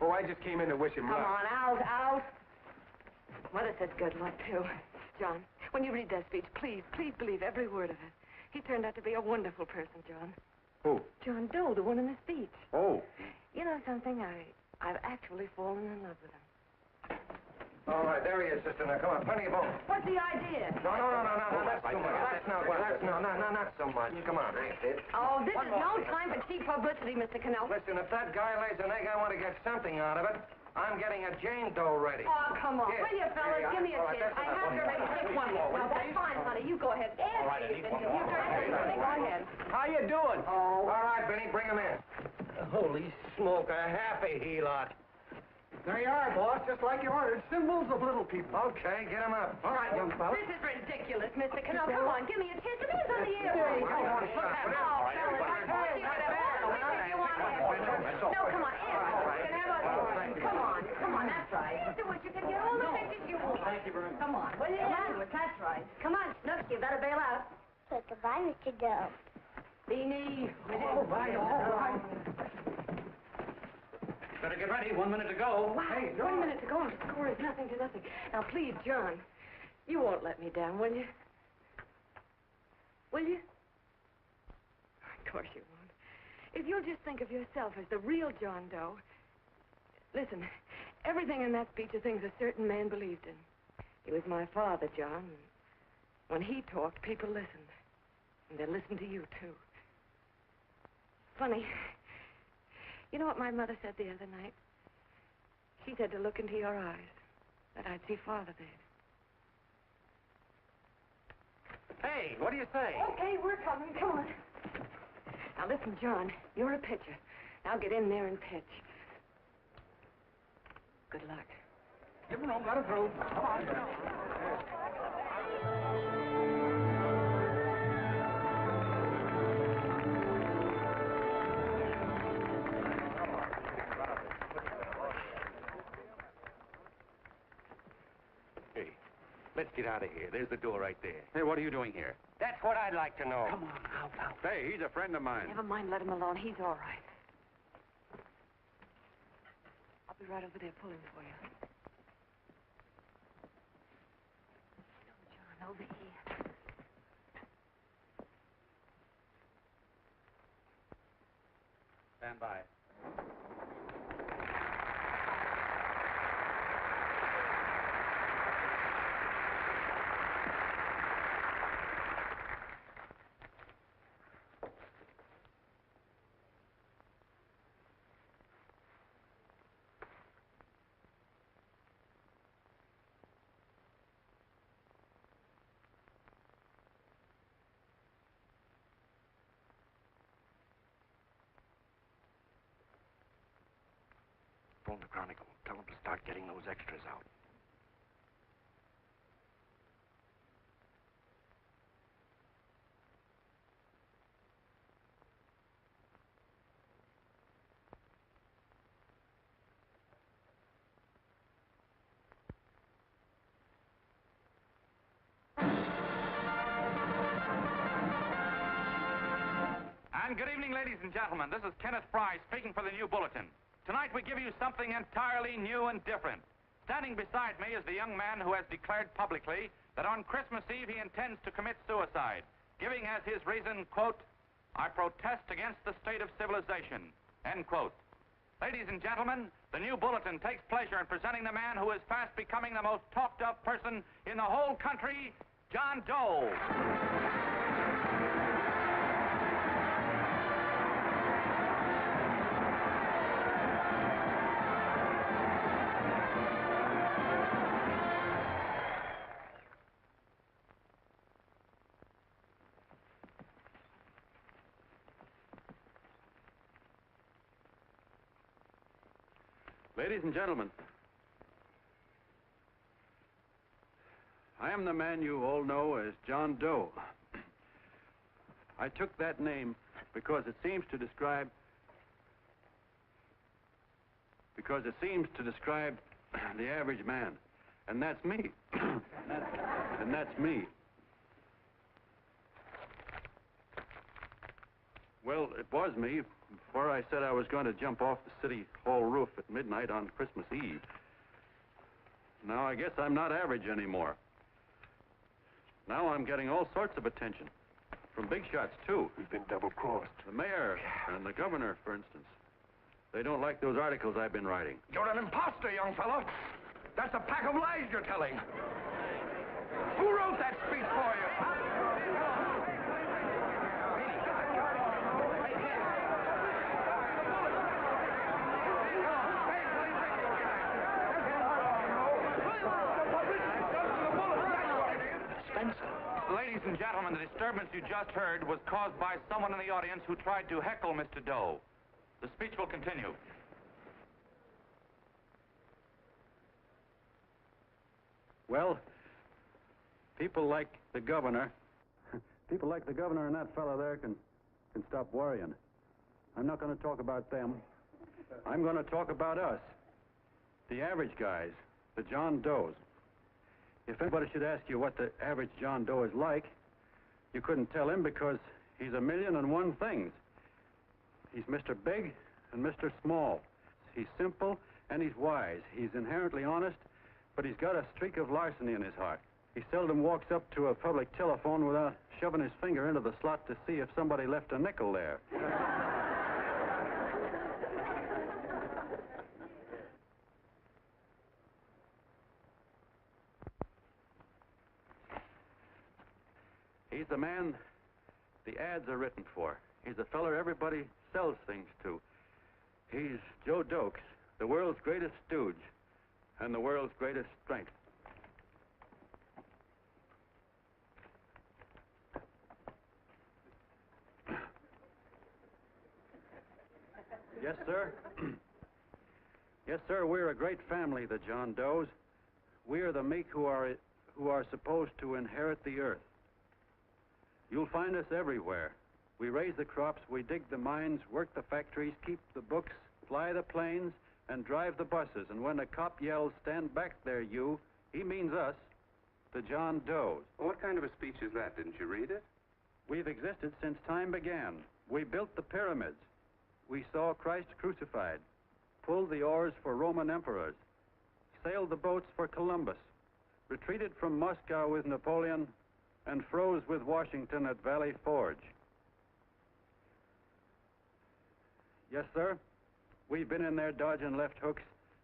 Oh, I just came in to wish him Come luck. on, out. Mother said good luck, too. John, when you read that speech, please believe every word of it. He turned out to be a wonderful person, John. Who? John Doe, the one in the speech. Oh. You know something? I've actually fallen in love with him. All right, there he is, sister. Now, come on, plenty of room. What's the idea? No, that's too much. That's not so much. Come on. Oh, this is no time for cheap publicity, Mr. Cannell. Listen, if that guy lays an egg, I want to get something out of it. I'm getting a Jane Doe ready. Oh, come on. Here. Will you, fellas? Give me a All right, kiss. that's I enough. have to make just one more. Well, that's fine, honey. You go ahead. All right, I need one more. Go ahead. How you doing? Oh. All right, Benny, bring him in. Holy smoke, a happy helot. There you are, boss, just like you ordered. Symbols of little people. Okay, get him up. All right, young fella. This is ridiculous, Mr. Cannell. Come on, give me a kiss. It is on the air. There you go. Oh, fellas, I told you to you want No, come on, Come on, that's right. Do what you can get all the pictures you want. Thank you very much. Come on, will you? Yeah, that's right. Come on, Snooks, you better bail out. So goodbye, Mr. Doe. Beanie. All right. Better get ready. 1 minute to go. Wow, 1 minute to go. The score is nothing to nothing. Now, please, John, You won't let me down, will you? Will you? Of course you won't. If you'll just think of yourself as the real John Doe. Listen, everything in that speech are things a certain man believed in. He was my father, John. When he talked, people listened. And they listened to you, too. Funny. You know what my mother said the other night? She said to look into your eyes, that I'd see Father there. Hey, what do you say? Okay, we're coming. Come on. Now, listen, John, you're a pitcher. Now get in there and pitch. Good luck. Give him room, let him through. Come on. Hey, let's get out of here. There's the door right there. Hey, what are you doing here? That's what I'd like to know. Come on, out. Hey, he's a friend of mine. Never mind, let him alone. He's all right. I'll be right over there pulling for you. John, over here. Stand by. Phone the Chronicle. Tell them to start getting those extras out. And good evening, ladies and gentlemen. This is Kenneth Fry speaking for the New Bulletin. Tonight we give you something entirely new and different. Standing beside me is the young man who has declared publicly that on Christmas Eve he intends to commit suicide, giving as his reason, quote, "I protest against the state of civilization," end quote. Ladies and gentlemen, the New Bulletin takes pleasure in presenting the man who is fast becoming the most talked of person in the whole country, John Doe. Ladies and gentlemen, I am the man you all know as John Doe. I took that name because it seems to describe the average man. And that's me. and that's me. Well, it was me before I said I was going to jump off the city hall roof at midnight on Christmas Eve. Now I guess I'm not average anymore. Now I'm getting all sorts of attention. From big shots, too. We've been double-crossed. The mayor and the governor, for instance. They don't like those articles I've been writing. You're an imposter, young fellow. That's a pack of lies you're telling. Who wrote that speech for you? Ladies and gentlemen, the disturbance you just heard was caused by someone in the audience who tried to heckle Mr. Doe. The speech will continue. Well, people like the governor and that fellow there can stop worrying. I'm not going to talk about them. I'm going to talk about us. The average guys, the John Does. If anybody should ask you what the average John Doe is like, you couldn't tell him because he's a million and one things. He's Mr. Big and Mr. Small. He's simple and he's wise. He's inherently honest, but he's got a streak of larceny in his heart. He seldom walks up to a public telephone without shoving his finger into the slot to see if somebody left a nickel there. He's the man the ads are written for. He's the feller everybody sells things to. He's Joe Dokes, the world's greatest stooge and the world's greatest strength. Yes, sir. Yes, sir, we're a great family, the John Does. We are the meek who are supposed to inherit the earth. You'll find us everywhere. We raise the crops, we dig the mines, work the factories, keep the books, fly the planes, and drive the buses. And when the cop yells, "Stand back there, you," he means us, the John Does. Well, what kind of a speech is that? Didn't you read it? We've existed since time began. We built the pyramids. We saw Christ crucified, pulled the oars for Roman emperors, sailed the boats for Columbus, retreated from Moscow with Napoleon, and froze with Washington at Valley Forge. Yes, sir. We've been in there dodging left hooks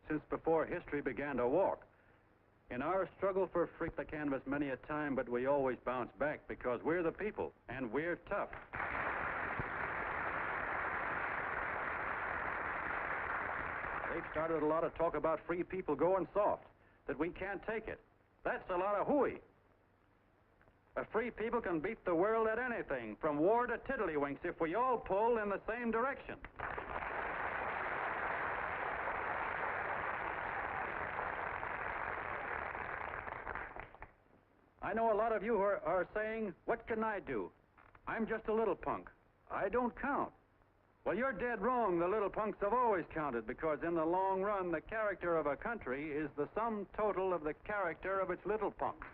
since before history began to walk. In our struggle for freedom, the canvas many a time, but we always bounce back because we're the people, and we're tough. They've started a lot of talk about free people going soft, that we can't take it. That's a lot of hooey. A free people can beat the world at anything, from war to tiddlywinks, if we all pull in the same direction. I know a lot of you are saying, "What can I do? I'm just a little punk. I don't count." Well, you're dead wrong. The little punks have always counted, because in the long run, the character of a country is the sum total of the character of its little punks.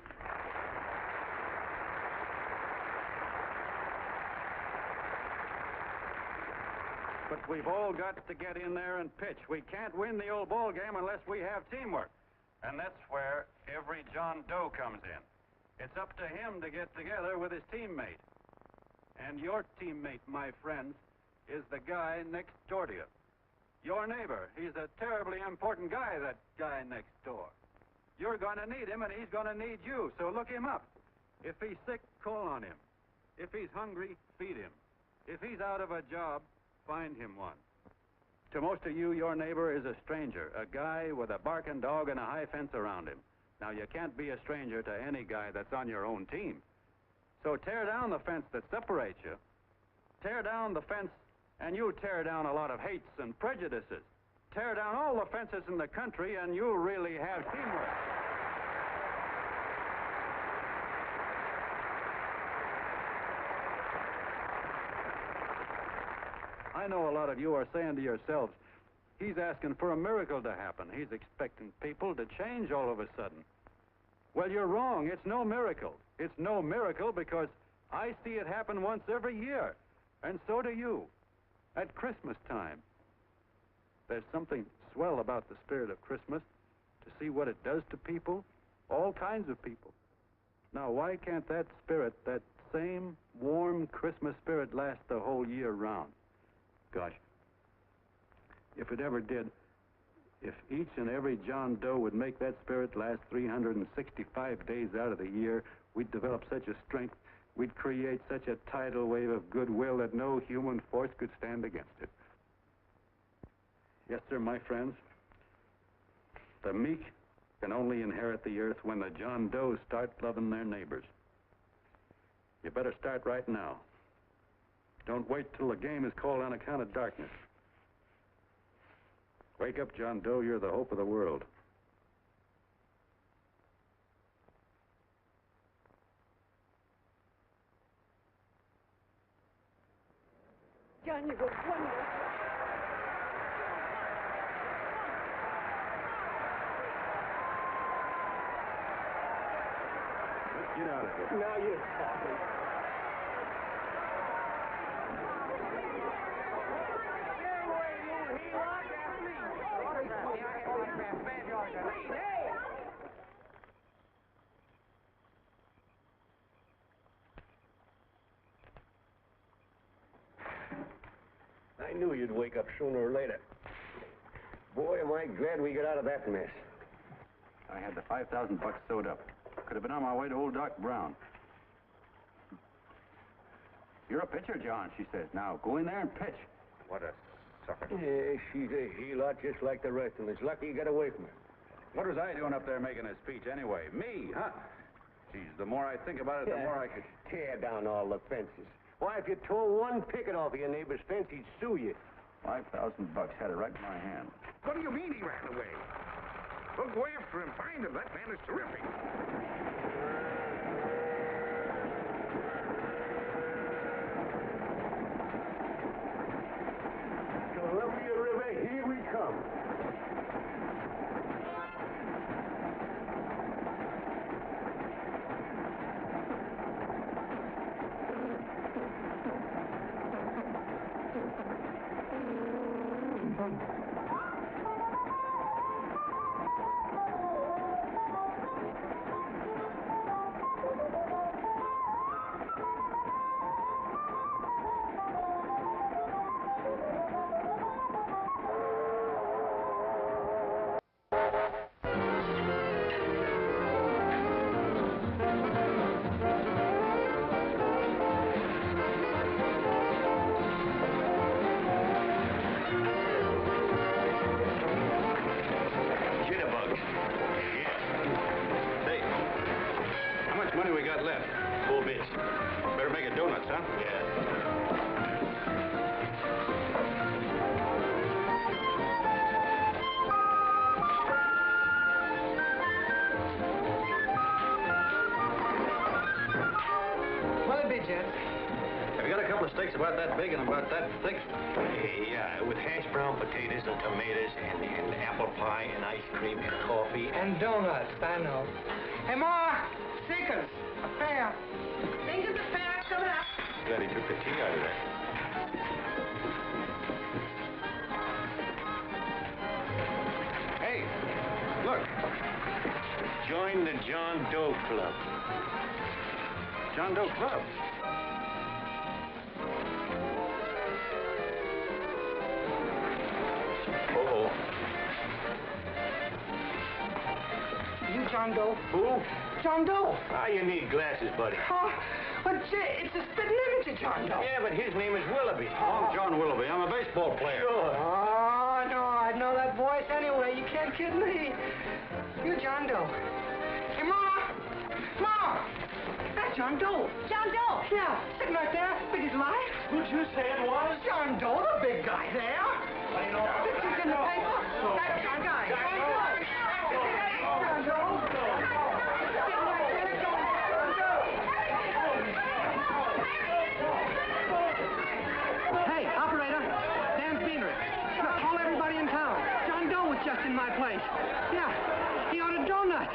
But we've all got to get in there and pitch. We can't win the old ball game unless we have teamwork. And that's where every John Doe comes in. It's up to him to get together with his teammate. And your teammate, my friends, is the guy next door to you. Your neighbor. He's a terribly important guy, that guy next door. You're going to need him, and he's going to need you, so look him up. If he's sick, call on him. If he's hungry, feed him. If he's out of a job, find him one. To most of you, your neighbor is a stranger, a guy with a barking dog and a high fence around him. Now, you can't be a stranger to any guy that's on your own team. So tear down the fence that separates you. Tear down the fence, and you tear down a lot of hates and prejudices. Tear down all the fences in the country, and you'll really have teamwork. I know a lot of you are saying to yourselves, "He's asking for a miracle to happen. He's expecting people to change all of a sudden." Well, you're wrong. It's no miracle. It's no miracle because I see it happen once every year, and so do you, at Christmas time. There's something swell about the spirit of Christmas, to see what it does to people, all kinds of people. Now, why can't that spirit, that same warm Christmas spirit, last the whole year round? Gosh, if it ever did, if each and every John Doe would make that spirit last 365 days out of the year, we'd develop such a strength, we'd create such a tidal wave of goodwill that no human force could stand against it. Yes, sir, my friends, the meek can only inherit the earth when the John Does start loving their neighbors. You better start right now. Don't wait till the game is called on account of darkness. Wake up, John Doe. You're the hope of the world. John, you were wonderful. Let's get out of here. Now you're talking. knew you'd wake up sooner or later. Boy, am I glad we got out of that mess. I had the $5,000 sewed up. Could have been on my way to old Doc Brown. You're a pitcher, John, she says. Now, go in there and pitch. What a sucker. Yeah, she's a heel-lot just like the rest of them. It's lucky you got away from her. What was I doing up there making a speech anyway? Me, huh? Geez, the more I think about it, the more I could... Tear down all the fences. Why, if you tore one picket off of your neighbor's fence, he'd sue you. $5,000 had it right in my hand. What do you mean he ran away? We'll go after him, find him. That man is terrific. Columbia River, here we come. About that big and about that thick. Yeah, with hashed brown potatoes and tomatoes and apple pie and ice cream and coffee. And donuts, I know. Hey, Ma! Sinkers! A pair. Sinkers, a pair, coming up. Glad he took the tea out of that. Hey, look. Join the John Doe Club. John Doe Club? You John Doe? Who? John Doe. You need glasses, buddy. Oh, but it's a spitting image of John Doe. Yeah, but his name is Willoughby. I'm John Willoughby. I'm a baseball player. Sure. Oh, no, I know that voice anyway. You can't kid me. You John Doe. Hey, Ma! Ma! That's John Doe. John Doe. Yeah, sitting right there, big as life. Who'd you say it was? John Doe, the big guy there. I know. Pictures in the paper. That's John Guy. John Doe. John Doe. Hey, operator. Dan Beaner. Look, call everybody in town. John Doe was just in my place. Yeah, he ordered donuts.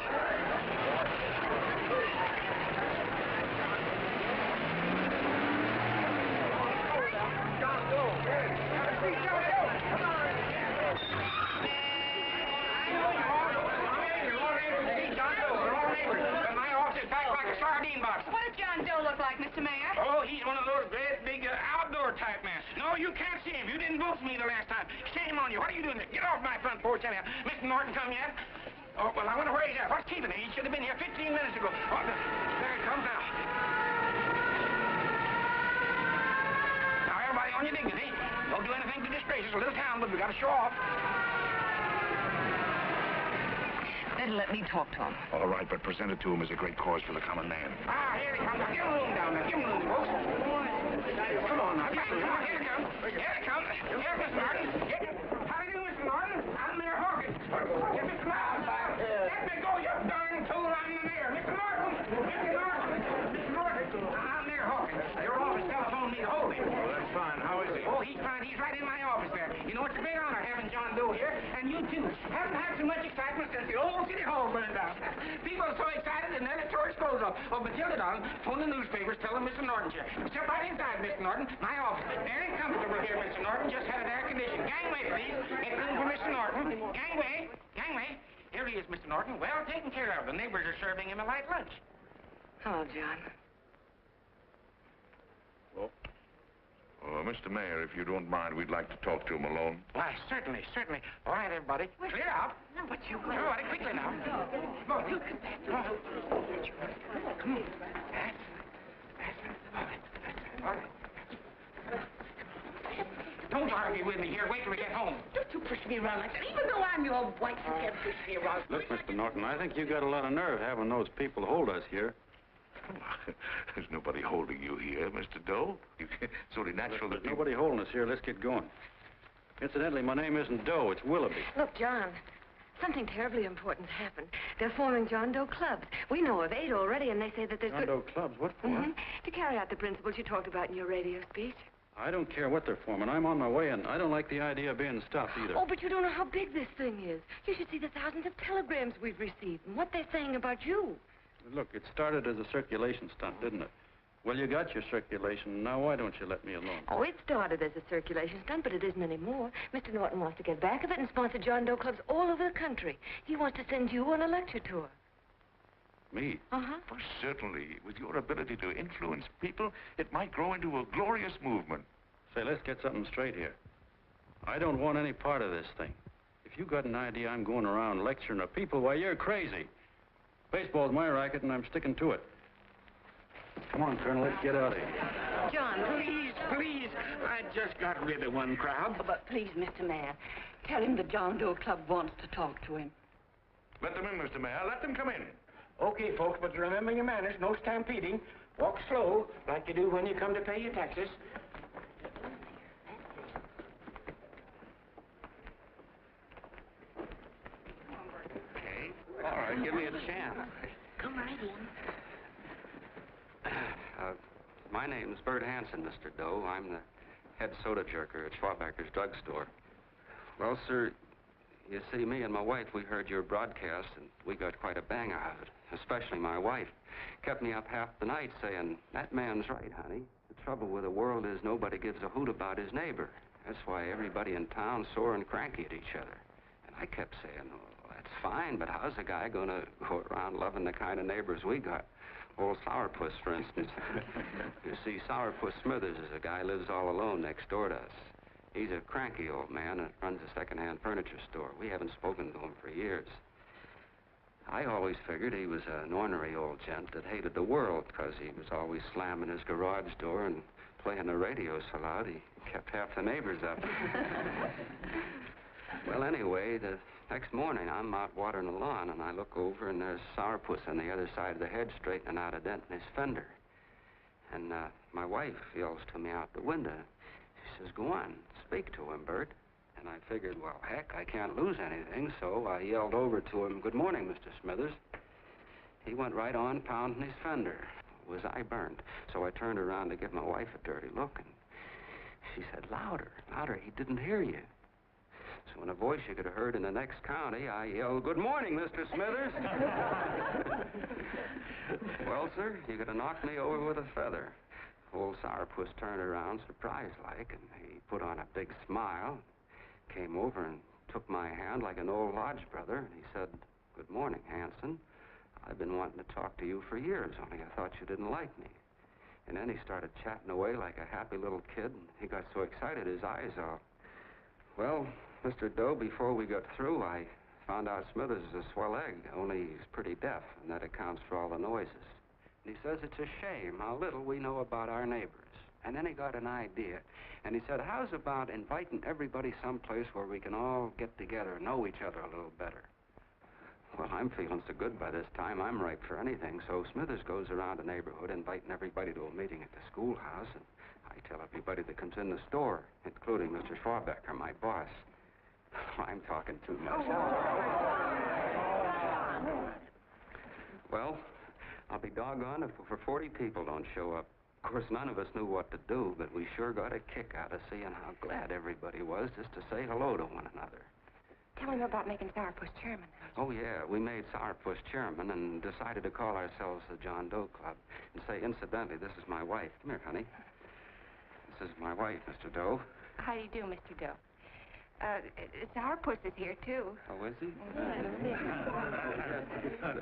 John Doe. Have a seat, John Doe. Come on. What does John Doe look like, Mr. Mayor? Oh, he's one of those great big outdoor type men. No, you can't see him. You didn't vote for me the last time. Shame on you. What are you doing there? Get off my front porch anyhow. Mr. Norton come yet? Oh, well, I wonder where he's at. What's keeping him? He should have been here 15 minutes ago. Oh, there he comes now. Now, everybody on your dignity. Don't do anything to disgrace us. A little town, but we got to show off. Better let me talk to him. All right, but present it to him as a great cause for the common man. Ah, here he comes. Now, give him room down there. Give him room, folks. Come on now. Come on. Here he comes. Here he comes. Here, Mr. Norton. How do you do, Mr. Norton? I'm Mayor Hawkins. Here, Mr. Norton. Let me go, you darn tool. I'm the mayor. Mr. Norton. Mr. Norton. Mr. Norton. I'm Mayor Hawkins. Your office telephoned me to hold him. Well, that's fine. How is he? Oh, he's fine. He's right in my office there. You know, it's a big honor having John Doe here, and you too. Haven't had so much excitement since the old city hall burned down. People are so excited and nearly tore his clothes off. Oh, Matilda, darling, phone the newspapers, tell them Mr. Norton's here. Step right inside, Mr. Norton. My office. Very comfortable here, Mr. Norton. Just had it air conditioned. Gangway, please. Make room for Mr. Norton. Gangway. Gangway. Here he is, Mr. Norton. Well taken care of. The neighbors are serving him a light lunch. Hello, John. Mr. Mayor, if you don't mind, we'd like to talk to him alone. Why, certainly, certainly. All right, everybody. Clear out. But you will. Everybody, quickly now. Come on. Come on. Come on. That's it. All right. Don't argue with me here. Wait till we get home. Don't you push me around like that. Even though I'm your wife, you can't push me around. Look, Mr. Norton, I think you got a lot of nerve having those people hold us here. There's nobody holding you here, Mr. Doe. It's only natural that There's nobody holding us here. Let's get going. Incidentally, my name isn't Doe. It's Willoughby. Look, John, something terribly important's happened. They're forming John Doe clubs. We know of 8 already, and they say that there's John Doe clubs? What for? To carry out the principles you talked about in your radio speech. I don't care what they're forming. I'm on my way, and I don't like the idea of being stopped either. Oh, but you don't know how big this thing is. You should see the thousands of telegrams we've received and what they're saying about you. Look, it started as a circulation stunt, didn't it? Well, you got your circulation. Now, why don't you let me alone? Oh, it started as a circulation stunt, but it isn't anymore. Mr. Norton wants to get back of it and sponsor John Doe clubs all over the country. He wants to send you on a lecture tour. Me? Uh-huh. Well, certainly. With your ability to influence people, it might grow into a glorious movement. Say, let's get something straight here. I don't want any part of this thing. If you got an idea I'm going around lecturing the people, why, you're crazy. Baseball's my racket, and I'm sticking to it. Come on, Colonel, let's get out of here. John, Please. I just got rid of one crowd. Oh, but please, Mr. Mayor, tell him the John Doe Club wants to talk to him. Let them in, Mr. Mayor. Let them come in. Okay, folks, but remember your manners. No stampeding. Walk slow, like you do when you come to pay your taxes. All right, give me a chance. come right in. My name's Bert Hanson, Mr. Doe. I'm the head soda jerker at Schwabacker's drugstore. Well, sir, you see, me and my wife, we heard your broadcast, and we got quite a bang out of it. Especially my wife. Kept me up half the night saying, that man's right, honey. The trouble with the world is nobody gives a hoot about his neighbor. That's why everybody in town's sore and cranky at each other. And I kept saying, well, that's fine, but how's a guy going to go around loving the kind of neighbors we got? Old Sourpuss, for instance. You see, Sourpuss Smithers is a guy who lives all alone next door to us. He's a cranky old man and runs a second-hand furniture store. We haven't spoken to him for years. I always figured he was an ornery old gent that hated the world because he was always slamming his garage door and playing the radio so loud he kept half the neighbors up. Well, anyway, the next morning I'm out watering the lawn and I look over and there's Sourpuss on the other side of the hedge straightening out a dent in his fender. And my wife yells to me out the window. She says, go on, speak to him, Bert. And I figured, well, heck, I can't lose anything, so I yelled over to him, good morning, Mr. Smithers. He went right on pounding his fender. Was I burned? So I turned around to give my wife a dirty look, and she said, louder, louder, he didn't hear you. So in a voice you could have heard in the next county, I yelled, good morning, Mr. Smithers. Well, sir, you could have knocked me over with a feather. Old Sourpuss turned around surprised-like, and he put on a big smile, came over and took my hand like an old lodge brother, and he said, good morning, Hanson. I've been wanting to talk to you for years, only I thought you didn't like me. And then he started chatting away like a happy little kid, and he got so excited his eyes all... Well, Mr. Doe, before we got through, I found out Smithers is a swell egg, only he's pretty deaf, and that accounts for all the noises. And he says it's a shame how little we know about our neighbors. And then he got an idea, and he said, how's about inviting everybody someplace where we can all get together and know each other a little better? Well, I'm feeling so good by this time, I'm ripe for anything. So Smithers goes around the neighborhood inviting everybody to a meeting at the schoolhouse, and I tell everybody that comes in the store, including Mr. Schwabacker, my boss. I'm talking too much. Well, I'll be doggone if for 40 people don't show up. Of course, none of us knew what to do, but we sure got a kick out of seeing how glad everybody was just to say hello to one another. Tell him about making Sourpuss chairman. Oh, yeah, we made Sourpuss chairman and decided to call ourselves the John Doe Club. And say, incidentally, this is my wife. Come here, honey. This is my wife, Mr. Doe. How do you do, Mr. Doe? It's our puss is here, too. Oh, is he?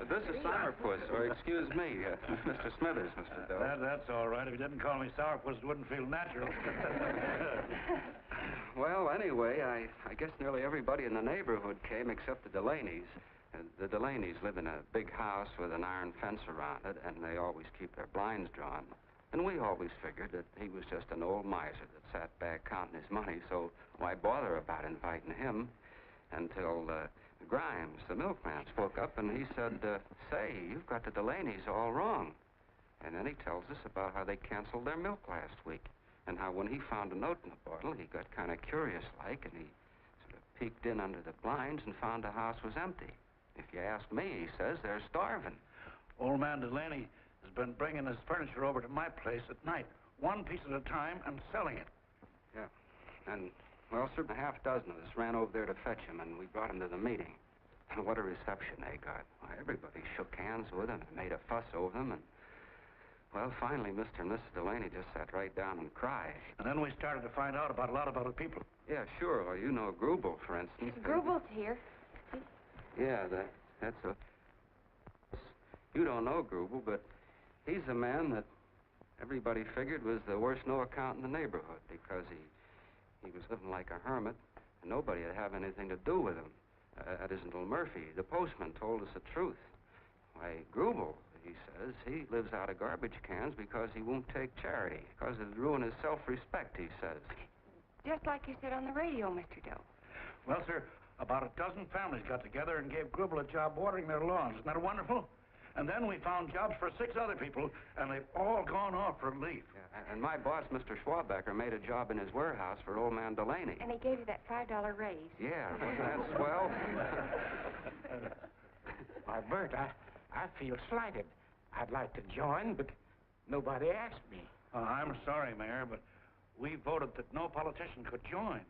This is Sourpuss, or excuse me, Mr. Smithers, Mr. Doe. That's all right. If you didn't call me Sourpuss, it wouldn't feel natural. Well, anyway, I guess nearly everybody in the neighborhood came except the Delaney's. The Delaney's live in a big house with an iron fence around it, and they always keep their blinds drawn. And we always figured that he was just an old miser that sat back counting his money, so why bother about inviting him? Until Grimes, the milkman, spoke up, and he said, say, you've got the Delaney's all wrong. And then he tells us about how they canceled their milk last week, and how when he found a note in the bottle, he got kind of curious-like, and he sort of peeked in under the blinds and found the house was empty. If you ask me, he says, they're starving. Old man Delaney has been bringing his furniture over to my place at night, one piece at a time, and selling it. Yeah. And, well, sir, a half dozen of us ran over there to fetch him, and we brought him to the meeting. And what a reception they got. Why, everybody shook hands with him and made a fuss over them, and, well, finally, Mr. and Mrs. Delaney just sat right down and cried. And then we started to find out about a lot of other people. Yeah, sure. Well, you know Grubel, for instance. Grubel's here. Yeah, that's a... You don't know Grubel, but he's a man that everybody figured was the worst no-account in the neighborhood because he was living like a hermit, and nobody would have anything to do with him. That isn't Little Murphy. The postman told us the truth. Why, Grubel, he says, he lives out of garbage cans because he won't take charity, because it'd ruin his self-respect, he says. Just like you said on the radio, Mr. Doe. Well, sir, about a dozen families got together and gave Grubel a job watering their lawns. Isn't that wonderful? And then we found jobs for 6 other people, and they've all gone off for leave. Yeah, and my boss, Mr. Schwabecker, made a job in his warehouse for old man Delaney. And he gave you that $5 raise. Yeah, that's swell. Why, Bert, I feel slighted. I'd like to join, but nobody asked me. I'm sorry, Mayor, but we voted that no politician could join.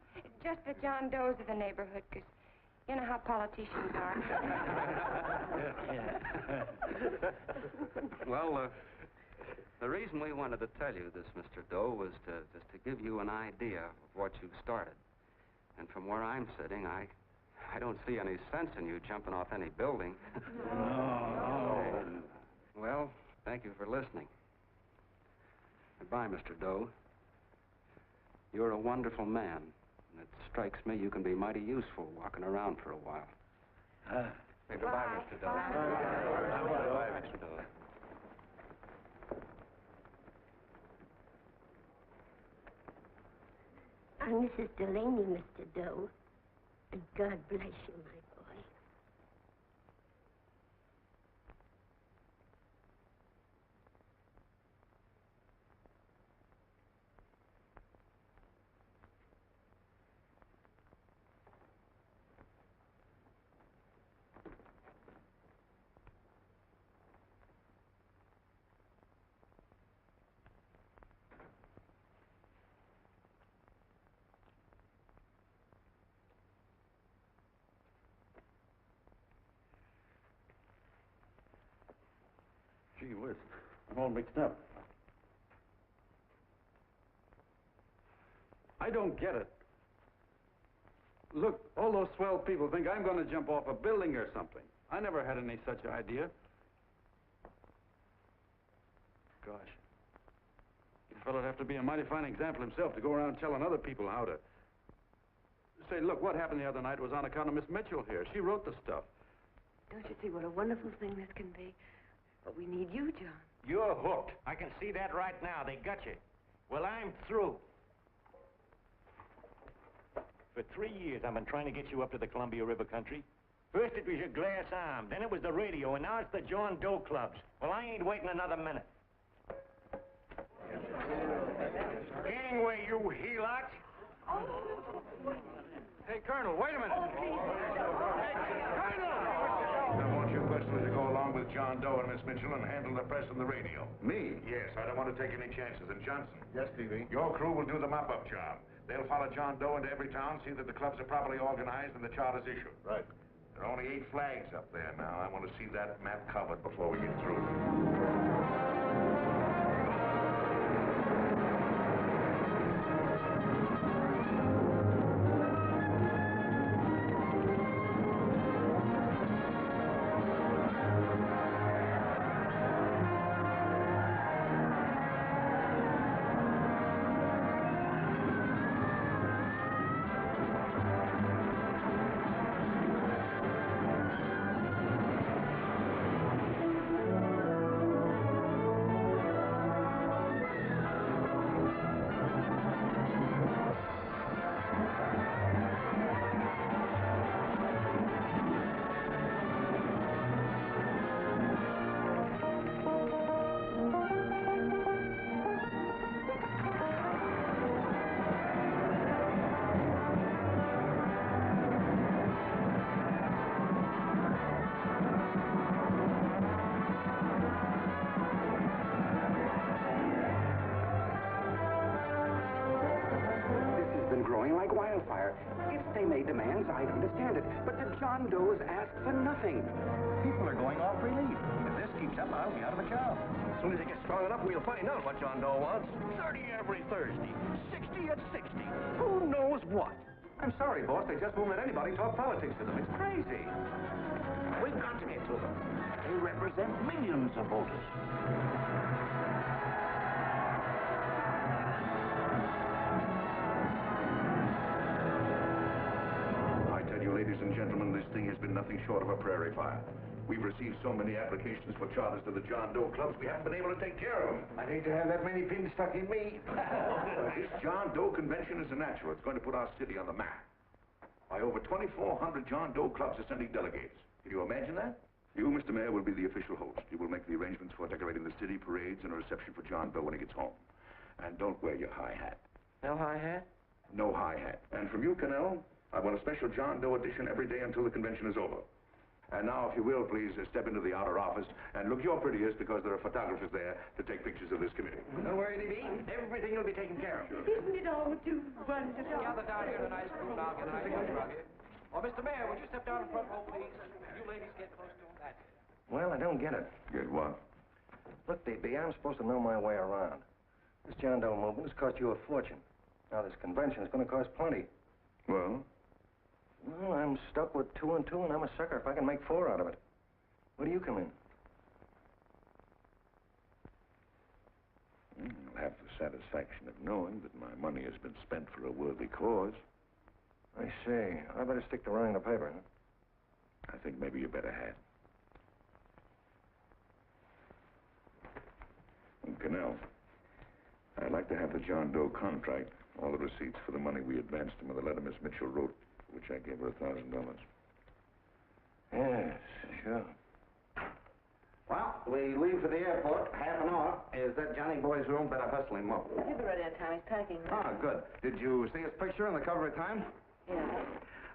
Just the John Does of the neighborhood, because you know how politicians are. Well, the reason we wanted to tell you this, Mr. Doe, was just to give you an idea of what you've started. And from where I'm sitting, I don't see any sense in you jumping off any building. No. Well, thank you for listening. Goodbye, Mr. Doe. You're a wonderful man. And it strikes me you can be mighty useful walking around for a while. Say goodbye, Mr. Doe. Goodbye, Mr. Doe. I'm Mrs. Delaney, Mr. Doe. And God bless you, my boy. Gee whiz, I'm all mixed up. I don't get it. Look, all those swell people think I'm going to jump off a building or something. I never had any such idea. Gosh. The fellow'd have to be a mighty fine example himself to go around telling other people how to... Say, look, what happened the other night was on account of Miss Mitchell here. She wrote the stuff. Don't you see what a wonderful thing this can be? But we need you, John. You're hooked. I can see that right now. They got you. Well, I'm through. For 3 years, I've been trying to get you up to the Columbia River country. First it was your glass arm, then it was the radio, and now it's the John Doe clubs. Well, I ain't waiting another minute. Gangway, you helots! Hey, Colonel, wait a minute. I want you personally to go along with John Doe and Miss Mitchell and handle the press and the radio. Me? Yes, I don't want to take any chances. And Johnson? Yes, Stevie? Your crew will do the mop-up job. They'll follow John Doe into every town, see that the clubs are properly organized and the charters issued. Right. There are only 8 flags up there now. I want to see that map covered before we get through. If they made demands, I'd understand it. But the John Does ask for nothing. People are going off relief. If this keeps up, I'll be out of a job. As soon as it gets strong enough, we'll find out what John Doe wants. 30 every Thursday. 60 at 60. Who knows what? I'm sorry, boss. They just won't let anybody talk politics to them. It's crazy. We've got to get to them. They represent millions of voters. I tell you, ladies and gentlemen, this thing has been nothing short of a prairie fire. We've received so many applications for charters to the John Doe clubs, we haven't been able to take care of them. I'd hate to have that many pins stuck in me. This John Doe convention is a natural. It's going to put our city on the map. By over 2,400 John Doe clubs are sending delegates. Can you imagine that? You, Mr. Mayor, will be the official host. You will make the arrangements for decorating the city, parades, and a reception for John Doe when he gets home. And don't wear your high hat. No high hat? No high hat. And from you, Cannell, I want a special John Doe edition every day until the convention is over. And now, if you will, please step into the outer office and look your prettiest because there are photographers there to take pictures of this committee. Don't worry, D.B. Everything will be taken care of. Isn't it all too wonderful? Gather down here in an ice cream, and I'll get an ice cream from you. Oh, Mr. Mayor, would you step down in front row, please? You ladies get close to him. That's it. Well, I don't get it. Get what? Look, D.B., I'm supposed to know my way around. This John Doe movement has cost you a fortune. Now, this convention is going to cost plenty. Well? Well, I'm stuck with 2 and 2, and I'm a sucker if I can make 4 out of it. Where do you come in? I'll have the satisfaction of knowing that my money has been spent for a worthy cause. I see. I better stick to running the paper, huh? I think maybe you better have. And Cannell, I'd like to have the John Doe contract, all the receipts for the money we advanced him with the letter Miss Mitchell wrote, which I gave her $1,000. Yes, sure. Well, we leave for the airport. Half an hour. Is that Johnny boy's room? Better hustle him up. He'll be ready on time. He's packing. Ah, good. Did you see his picture on the cover of Time? Yeah.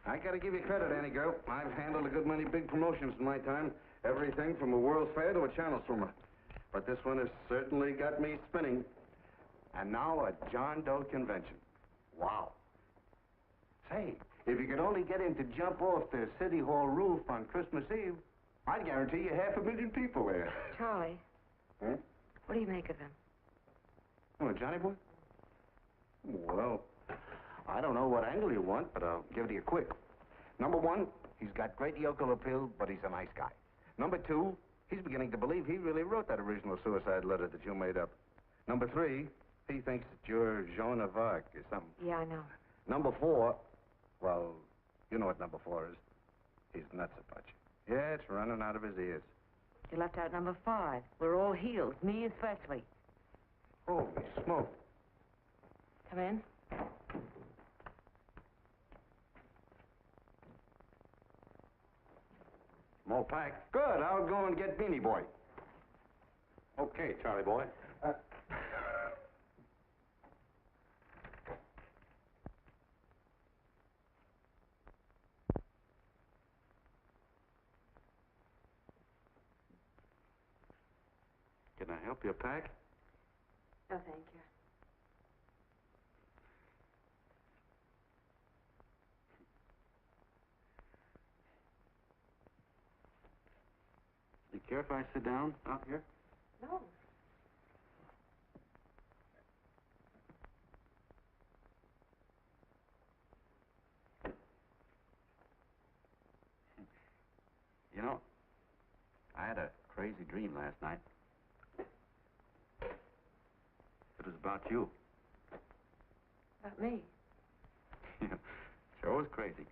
I gotta give you credit, Annie girl. I've handled a good many big promotions in my time. Everything from a World's Fair to a channel swimmer. But this one has certainly got me spinning. And now a John Doe convention. Wow. Say, if you could only get him to jump off the City Hall roof on Christmas Eve, I'd guarantee you 500,000 people there. Charlie, Huh? what do you make of him? Oh, Johnny boy? Well, I don't know what angle you want, but I'll give it to you quick. Number 1, he's got great yokel appeal, but he's a nice guy. Number 2, he's beginning to believe he really wrote that original suicide letter that you made up. Number 3, he thinks that you're Joan of Arc or something. Yeah, I know. Number 4, well, you know what number 4 is. He's nuts about you. Yeah, it's running out of his ears. You left out number 5. We're all healed, me especially. Holy smoke. Come in. More pack. Good. I'll go and get Beanie Boy. Okay, Charlie boy. Can I help you pack? No, thank you. You care if I sit down out here? No. You know, I had a crazy dream last night. It was about you. About me? Sure was crazy.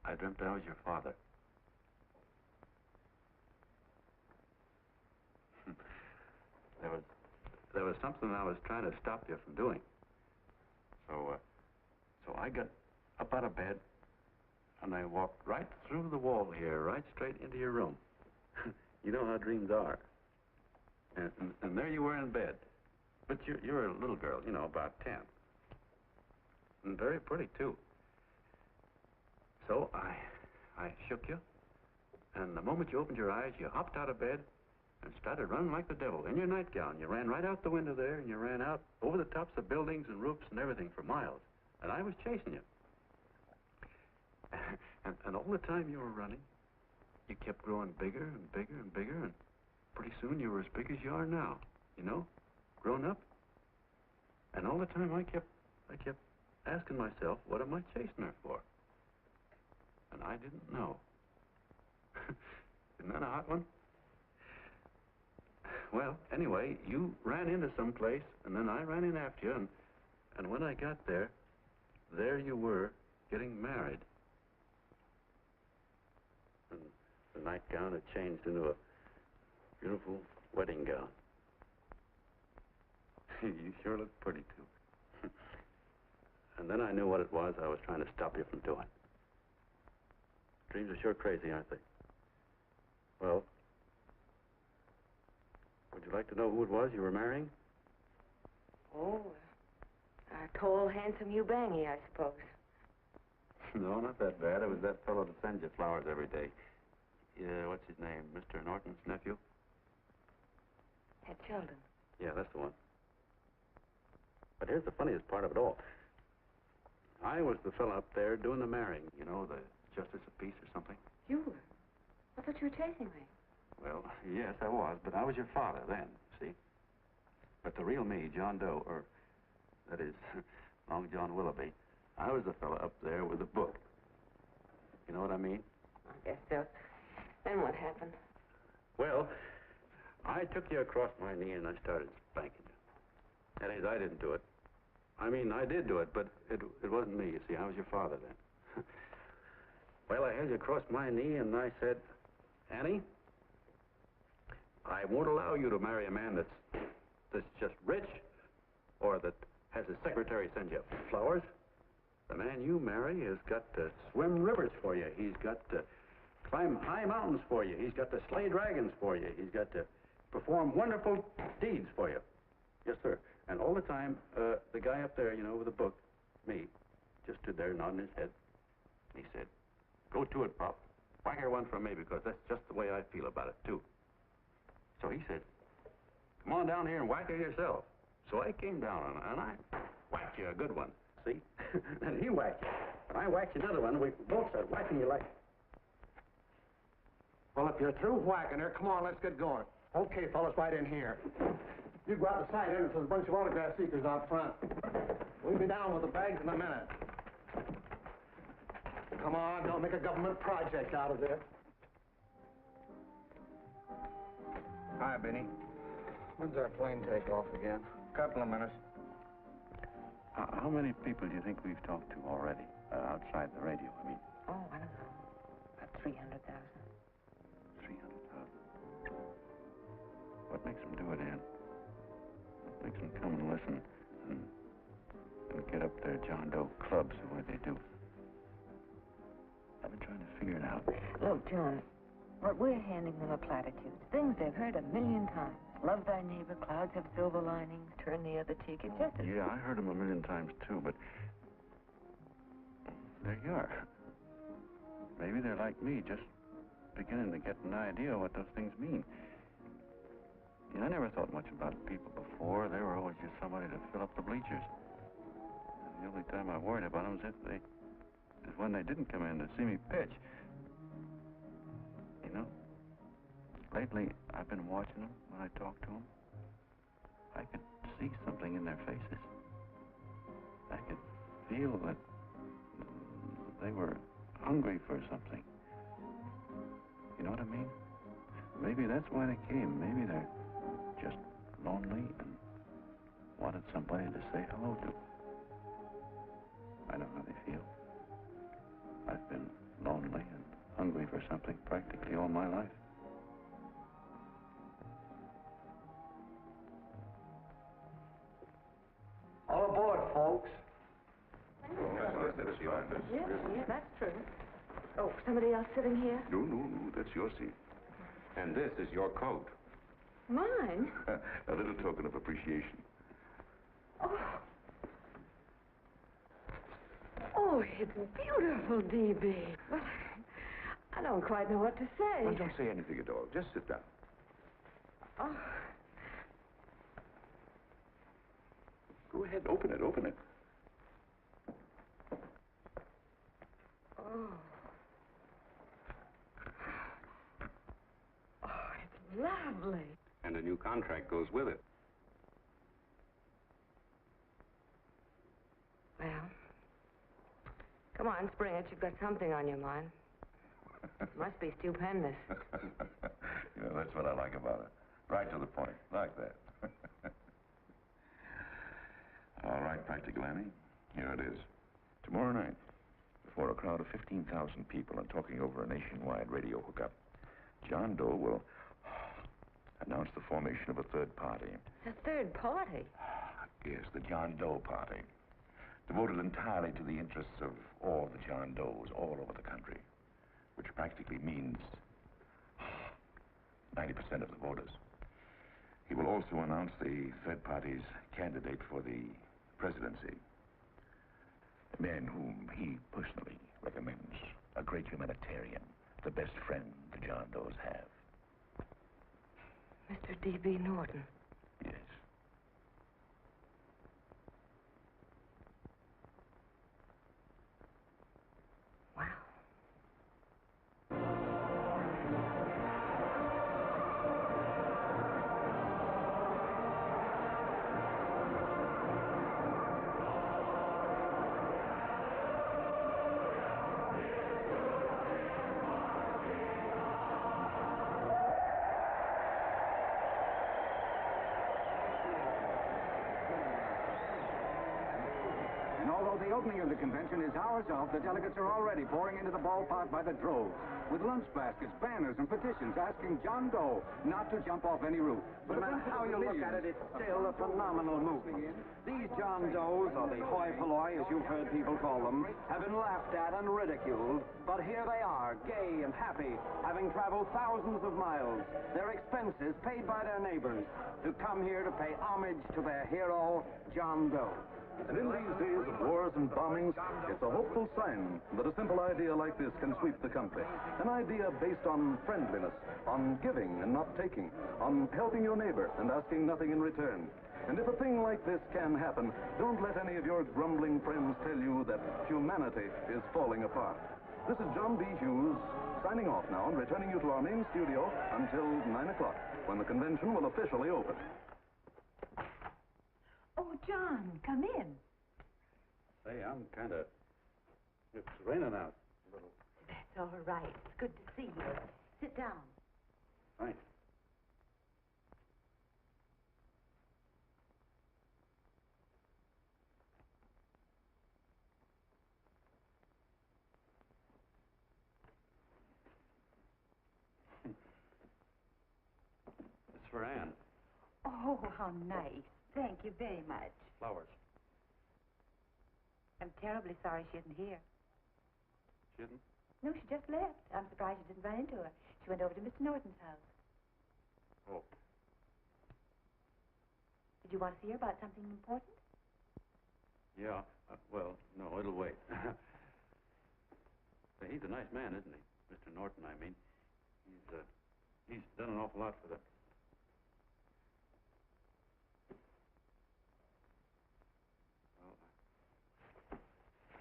I dreamt I was your father. There was something I was trying to stop you from doing. So I got up out of bed, and I walked right through the wall here, right straight into your room. You know how dreams are. And there you were in bed. But you're a little girl, you know, about 10. And very pretty, too. So I shook you, and the moment you opened your eyes, you hopped out of bed and started running like the devil in your nightgown. You ran right out the window there, and you ran out over the tops of buildings and roofs and everything for miles. And I was chasing you. And all the time you were running, you kept growing bigger and bigger and bigger, and pretty soon you were as big as you are now, you know, grown up. And all the time I kept asking myself, what am I chasing her for? And I didn't know. Isn't that a hot one? Well, anyway, you ran into some place, and then I ran in after you, and when I got there you were getting married. And the nightgown had changed into a beautiful wedding gown. You sure look pretty, too. And then I knew what it was I was trying to stop you from doing. Dreams are sure crazy, aren't they? Well, would you like to know who it was you were marrying? Oh, a tall, handsome Eubangi, I suppose. No, not that bad. It was that fellow that sends you flowers every day. Yeah, what's his name? Mr. Norton's nephew? Ed Sheldon. Yeah, that's the one. But here's the funniest part of it all. I was the fellow up there doing the marrying, you know, the justice of peace or something. You were? I thought you were chasing me. Well, yes, I was, but I was your father then, see? But the real me, John Doe, or that is, Long John Willoughby, I was the fellow up there with the book. You know what I mean? I guess so. Then what happened? Well, I took you across my knee and I started spanking you. That is, I didn't do it. I mean, I did do it, but it wasn't me, you see. I was your father then. Well, I held you across my knee and I said, Annie, I won't allow you to marry a man that's just rich or that has his secretary send you flowers. The man you marry has got to swim rivers for you. He's got to climb high mountains for you. He's got to slay dragons for you. He's got to perform wonderful deeds for you. Yes, sir. And all the time, the guy up there, you know, with the book, me, just stood there nodding his head. He said, go to it, Pop. Whack her one from me, because that's just the way I feel about it, too. So he said, come on down here and whack her yourself. So I came down and I whacked you a good one, see? And he whacked you. And I whacked you another one. We both started whacking you like... Well, if you're through whacking her, come on, let's get going. Okay, fellas, right in here. You go out the side entrance, there's a bunch of autograph seekers out front. We'll be down with the bags in a minute. Come on, don't make a government project out of this. Hi, Benny. When's our plane take off again? Couple of minutes. How many people do you think we've talked to already, outside the radio, I mean? Oh, I don't know. About 300,000. 300,000. What makes them do it, Ann? What makes them come and listen and get up their John Doe clubs the way they do? I've been trying to figure it out. Look, John, what we're handing them are platitudes. Things they've heard 1,000,000 times. Love thy neighbor, clouds have silver linings, turn the other cheek. It's just as... Yeah, I heard them 1,000,000 times, too, but there you are. Maybe they're like me, just beginning to get an idea what those things mean. Yeah, I never thought much about people before. They were always just somebody to fill up the bleachers. And the only time I worried about them is when they didn't come in to see me pitch. You know, lately I've been watching them when I talk to them. I could see something in their faces. I could feel that they were hungry for something. You know what I mean? Maybe that's why they came. Maybe they're just lonely and wanted somebody to say hello to. I know how they feel. I've been lonely and hungry for something practically all my life. All aboard, folks. Yeah, that's true. Oh, somebody else sitting here? No, that's your seat. And this is your coat. Mine? A little token of appreciation. Oh, it's beautiful, D.B. Well, I don't quite know what to say. Well, don't say anything at all. Just sit down. Oh. Go ahead, open it. Oh. lovely. And a new contract goes with it. Well, come on, Springer. You've got something on your mind. Must be stupendous. You know, that's what I like about it. Right to the point, like that. All right, Practical Annie, here it is. Tomorrow night, before a crowd of 15,000 people and talking over a nationwide radio hookup, John Doe will announce the formation of a third party. A third party? Yes, the John Doe Party. Devoted entirely to the interests of all the John Does all over the country, which practically means 90% of the voters. He will also announce the third party's candidate for the presidency. A man whom he personally recommends, a great humanitarian, the best friend the John Does have. Mr. D.B. Norton. Yes. Wow. And although the opening of the convention is hours off, the delegates are already pouring into the ballpark by the droves, with lunch baskets, banners, and petitions asking John Doe not to jump off any roof. No matter how you look at it, it's still a phenomenal movement. These John Does, or the hoi polloi, as you've heard people call them, have been laughed at and ridiculed, but here they are, gay and happy, having traveled thousands of miles, their expenses paid by their neighbors, to come here to pay homage to their hero, John Doe. And in these days of wars and bombings, it's a hopeful sign that a simple idea like this can sweep the country. An idea based on friendliness, on giving and not taking, on helping your neighbor and asking nothing in return. And if a thing like this can happen, don't let any of your grumbling friends tell you that humanity is falling apart. This is John B. Hughes, signing off now and returning you to our main studio until 9 o'clock, when the convention will officially open. Oh, John, come in. Say, I'm kind of... It's raining out a little. That's all right. It's good to see you. Sit down. Thanks. It's for Anne. Oh, how nice. Thank you very much. Flowers. I'm terribly sorry she isn't here. She isn't? No, she just left. I'm surprised you didn't run into her. She went over to Mr. Norton's house. Oh. Did you want to see her about something important? Yeah. Well, no, it'll wait. Say, he's a nice man, isn't he? Mr. Norton, I mean. He's done an awful lot for the...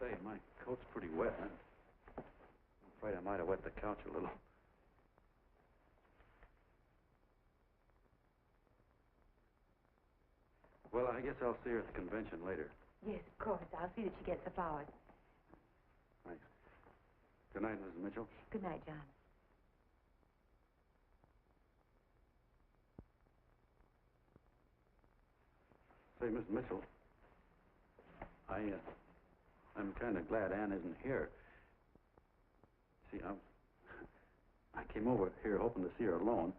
Say, my coat's pretty wet. I'm afraid I might have wet the couch a little. Well, I guess I'll see her at the convention later. Yes, of course. I'll see that she gets the flowers. Thanks. Good night, Mrs. Mitchell. Good night, John. Say, Miss Mitchell, I'm kind of glad Anne isn't here. See, I came over here hoping to see her alone,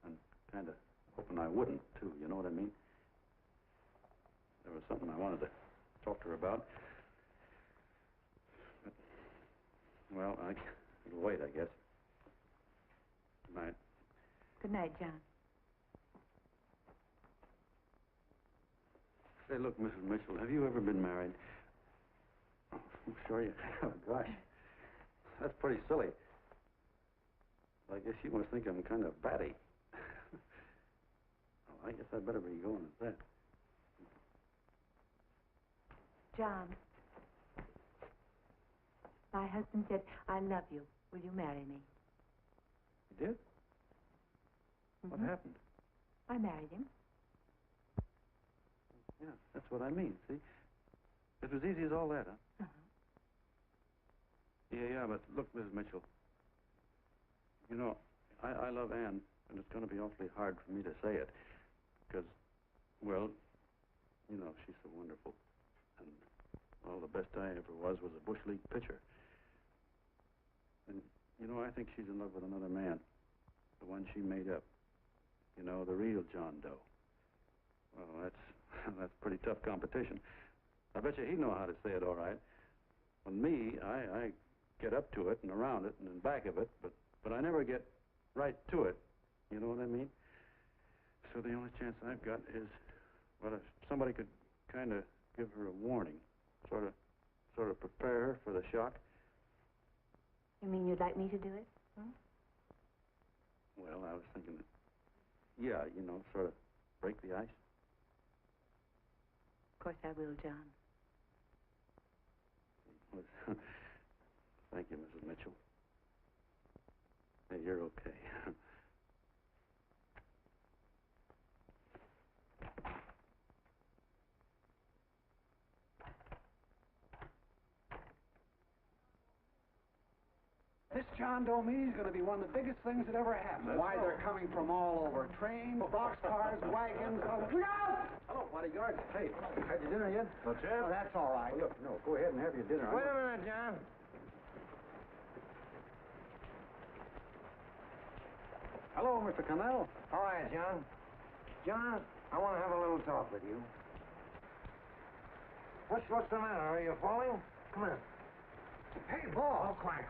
and kind of hoping I wouldn't, too, you know what I mean? There was something I wanted to talk to her about. But, well, it'll wait, I guess. Good night. Good night, John. Say, look, Mrs. Mitchell, have you ever been married? Oh, I'm sure you have. Gosh, that's pretty silly. I guess you must think I'm kind of batty. Well, I guess I'd better be going at that. John, my husband said, I love you. Will you marry me? You did? What happened? I married him. Yeah, that's what I mean, see? It was easy as all that, huh? Yeah, but look, Mrs. Mitchell. You know, I love Ann, and it's going to be awfully hard for me to say it. Because, well, you know, she's so wonderful. And, well, the best I ever was a Bush League pitcher. And, you know, I think she's in love with another man. The one she made up. You know, the real John Doe. Well, that's pretty tough competition. I bet you he'd know how to say it all right. When me, I get up to it and around it and in back of it, but I never get right to it. You know what I mean? So the only chance I've got is, well, if somebody could kind of give her a warning, sort of prepare her for the shock. You mean you'd like me to do it? Hmm? Well, I was thinking that, yeah, you know, sort of break the ice. Of course I will, John. Thank you, Mrs. Mitchell. Hey, you're okay. This John Doe meeting is going to be one of the biggest things that ever happened. Why, they're coming from all over. Trains, boxcars, wagons. Look out! Hello, bodyguard. Hey, had your dinner yet? Not yet. Oh, that's all right. Well, look, no, go ahead and have your dinner. Wait a minute, John. Hello, Mr. Connell. All right, John. John, I want to have a little talk with you. What's the matter? Are you falling? Come on. Hey, boss. Oh, quiet.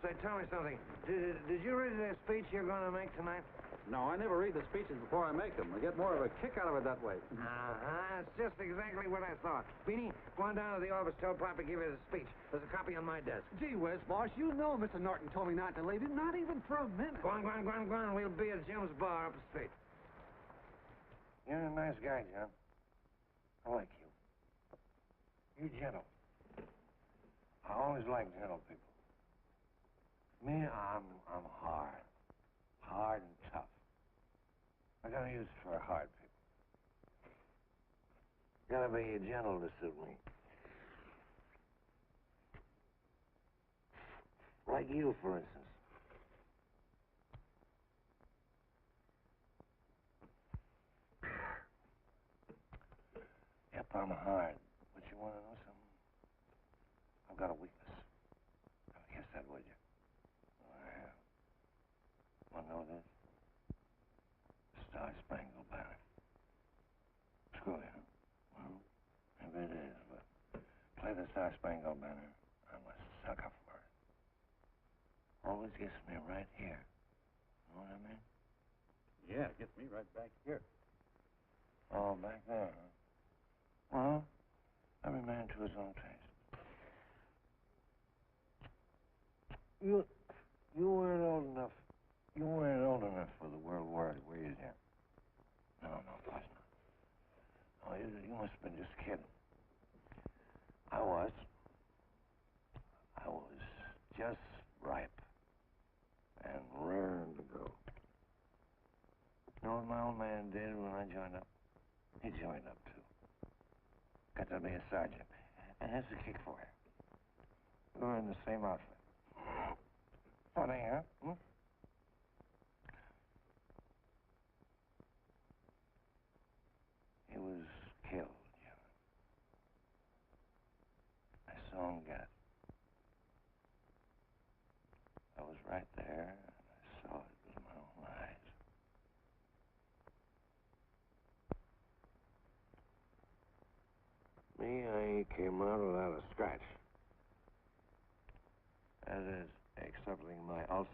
Say, tell me something. Did you read the speech you're going to make tonight? No, I never read the speeches before I make them. I get more of a kick out of it that way. That's just exactly what I thought. Beanie, go on down to the office, tell Pop to give you the speech. There's a copy on my desk. Gee whiz, boss, you know Mr. Norton told me not to leave him, not even for a minute. Go on. We'll be at Jim's bar up the street. You're a nice guy, John. I like you. You're gentle. I always like gentle people. Me, I'm hard. Hard and tough. I got use for hard people. Gotta be gentle to suit me. Like you, for instance. Yep, I'm hard. But you want to know something? I've got a weakness. Never guess that, would you? I have. Want to know this? Star-Spangled Banner. Screw you. Well, maybe it is, but play the Star-Spangled Banner. I'm a sucker for it. Always gets me right here. Know what I mean? Yeah, it gets me right back here. Oh, back there, huh? Well, every man to his own taste. You weren't old enough. You weren't old enough for the World War, were you, Jim? No, of course not. Oh, you must have been just kidding. I was just ripe and raring to go. You know what my old man did when I joined up? He joined up, too. Got to be a sergeant. And here's the kick for you. We were in the same outfit. Funny, huh? Hmm? He was killed, Jim. I saw him get it. I was right there, and I saw it with my own eyes. Me, I came out without a scratch. That is, excepting my ulcers.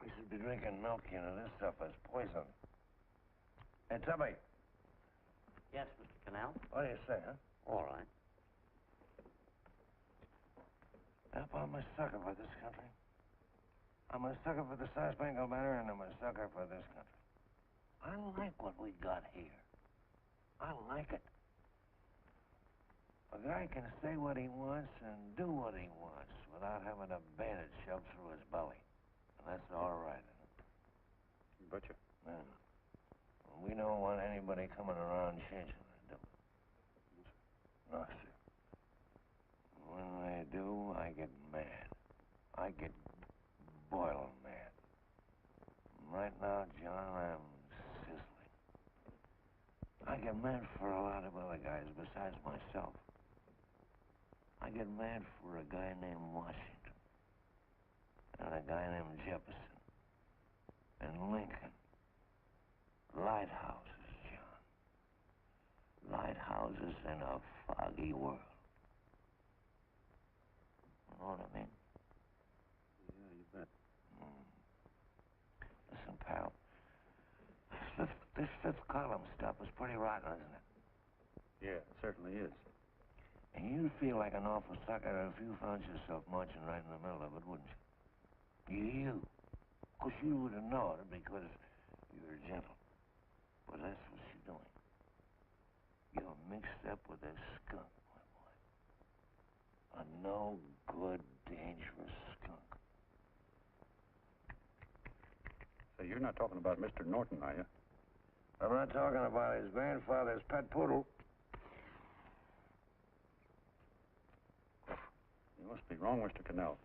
We should be drinking milk, you know. This stuff is poison. Hey, Tubby. Yes, Mr. Canal? What do you say, huh? All right. Yep, I'm a sucker for this country. I'm a sucker for the Star-Spangled Banner, and I'm a sucker for this country. I like what we got here. I like it. A guy can say what he wants and do what he wants without having a bayonet shoved through his belly. And that's all right. Butcher. Yeah. We don't want anybody coming around changing it, do we? No, sir. When they do, I get mad. I get boiling mad. Right now, John, I'm sizzling. I get mad for a lot of other guys besides myself. I get mad for a guy named Washington, and a guy named Jefferson, and Lincoln. Lighthouses, John. Lighthouses in a foggy world. You know what I mean? Yeah, you bet. Listen, pal. This fifth column stuff is pretty rotten, isn't it? Yeah, it certainly is. And you'd feel like an awful sucker if you found yourself marching right in the middle of it, wouldn't you? You. Because you would have known it because you're gentle. But that's what you're doing. You're mixed up with a skunk, my boy. A no-good, dangerous skunk. So you're not talking about Mr. Norton, are you? I'm not talking about his grandfather's pet poodle. You must be wrong, Mr. Cannell.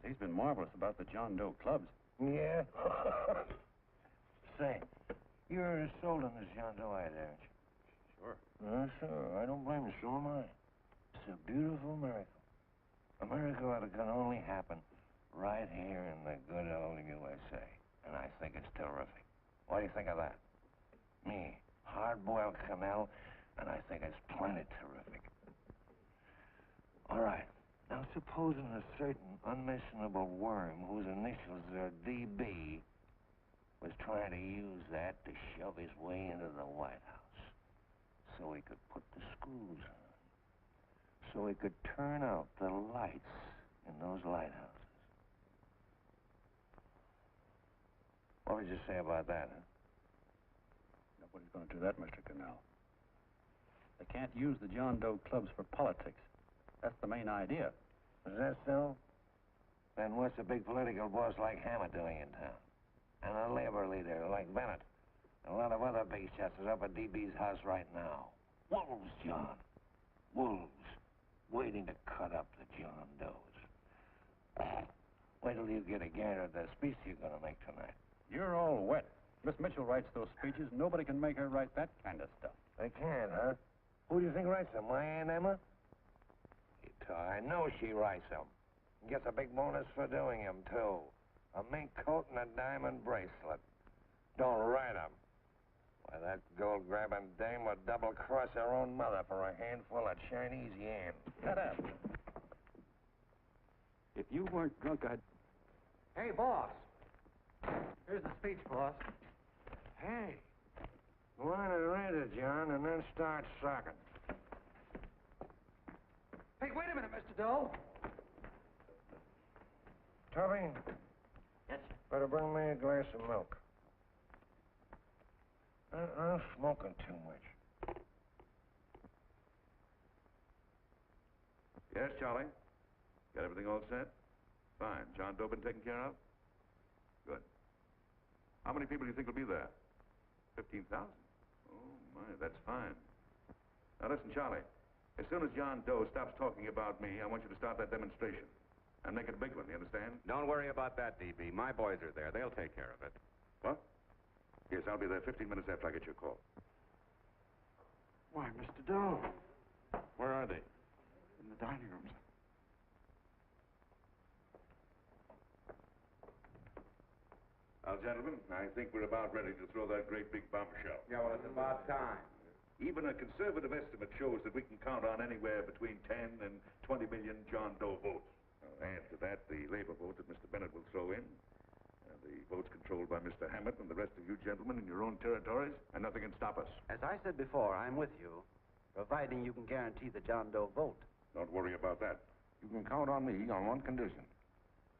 He's been marvelous about the John Doe clubs. Yeah? Say, you're sold on this John Doe ad, aren't you? Sure. Sure. I don't blame you. So am I. It's a beautiful miracle. A miracle that can only happen right here in the good old USA. And I think it's terrific. What do you think of that? Me, hard-boiled Cannell, and I think it's plenty terrific. All right. Now, supposing a certain unmentionable worm whose initials are DB was trying to use that to shove his way into the White House so he could put the screws on, so he could turn out the lights in those lighthouses. What would you say about that, huh? Nobody's going to do that, Mr. Cannell. They can't use the John Doe clubs for politics. That's the main idea. Is that so? Then what's a big political boss like Hammett doing in town? And a labor leader like Bennett? And a lot of other big shots is up at DB's house right now. Wolves, John. Wolves. Waiting to cut up the John Does. Wait till you get a gander at the speech you're going to make tonight. You're all wet. Miss Mitchell writes those speeches. Nobody can make her write that kind of stuff. They can't, huh? Who do you think writes them? My Aunt Emma? I know she writes them. Gets a big bonus for doing them, too. A mink coat and a diamond bracelet. Don't write them. Why, that gold-grabbing dame would double-cross her own mother for a handful of Chinese yams. Shut up. If you weren't drunk, I'd... Hey, boss. Here's the speech, boss. Hey, go on and read it, John, and then start sucking. Hey, wait a minute, Mr. Doe. Tubby? Yes, sir. Better bring me a glass of milk. I'm smoking too much. Yes, Charlie? Got everything all set? Fine. John Doe been taken care of? Good. How many people do you think will be there? 15,000? Oh, my, that's fine. Now, listen, Charlie. As soon as John Doe stops talking about me, I want you to start that demonstration. And make it a big one, you understand? Don't worry about that, DB. My boys are there. They'll take care of it. What? Yes, I'll be there 15 minutes after I get your call. Why, Mr. Doe. Where are they? In the dining room, sir. Now, gentlemen, I think we're about ready to throw that great big bombshell. Yeah, well, it's about time. Even a conservative estimate shows that we can count on anywhere between 10 and 20 million John Doe votes. Now, add to that the labor vote that Mr. Bennett will throw in, the votes controlled by Mr. Hammett and the rest of you gentlemen in your own territories, and nothing can stop us. As I said before, I'm with you, providing you can guarantee the John Doe vote. Don't worry about that. You can count on me on one condition.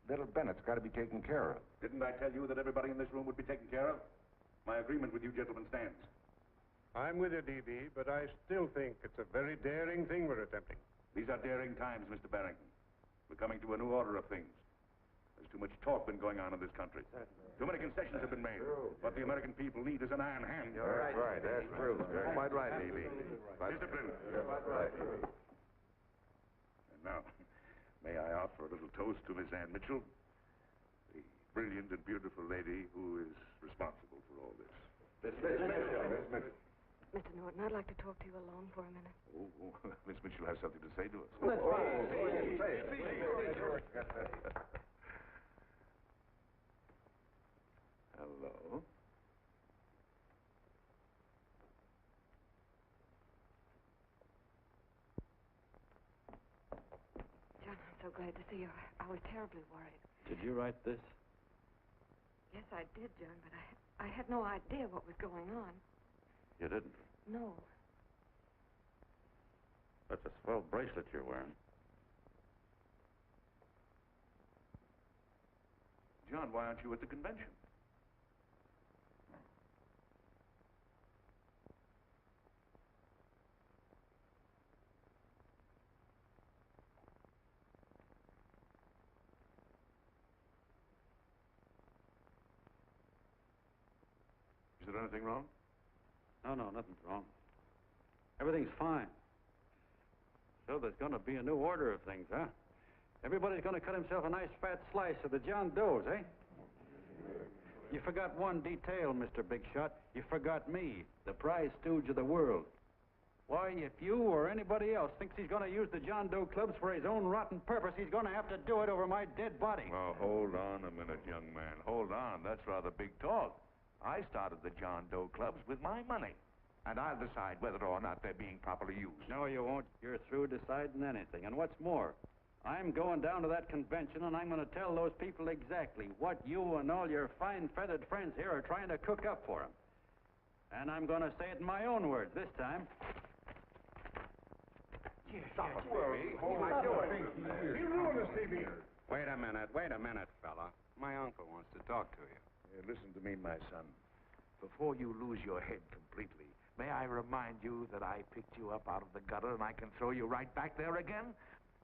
Little Bennett's got to be taken care of. Didn't I tell you that everybody in this room would be taken care of? My agreement with you gentlemen stands. I'm with you, DB, but I still think it's a very daring thing we're attempting. These are daring times, Mr. Barrington. We're coming to a new order of things. There's too much talk been going on in this country. Too many concessions have been made. What the American people need is an iron hand. That's right. That's true. You're quite right, Levy. Discipline. Right. And now, may I offer a little toast to Miss Ann Mitchell, the brilliant and beautiful lady who is responsible for all this. Miss Mitchell. Mr. Norton, I'd like to talk to you alone for a minute. Oh, Miss Mitchell has something to say to us. Hello. John, I'm so glad to see you. I was terribly worried. Did you write this? Yes, I did, John, but I had no idea what was going on. You didn't? No. That's a swell bracelet you're wearing. John, why aren't you at the convention? Is there anything wrong? No, nothing's wrong. Everything's fine. So there's going to be a new order of things, huh? Everybody's going to cut himself a nice fat slice of the John Does, eh? You forgot one detail, Mr. Big Shot. You forgot me, the prize stooge of the world. Why, if you or anybody else thinks he's going to use the John Doe clubs for his own rotten purpose, he's going to have to do it over my dead body. Now, hold on a minute, young man. Hold on. That's rather big talk. I started the John Doe clubs with my money. And I'll decide whether or not they're being properly used. No, you won't. You're through deciding anything. And what's more, I'm going down to that convention, and I'm going to tell those people exactly what you and all your fine-feathered friends here are trying to cook up for them. And I'm going to say it in my own words this time. Stop it, baby. Hold my door. You ruined us, baby. Wait a minute, fella. My uncle wants to talk to you. Listen to me, my son. Before you lose your head completely, may I remind you that I picked you up out of the gutter and I can throw you right back there again?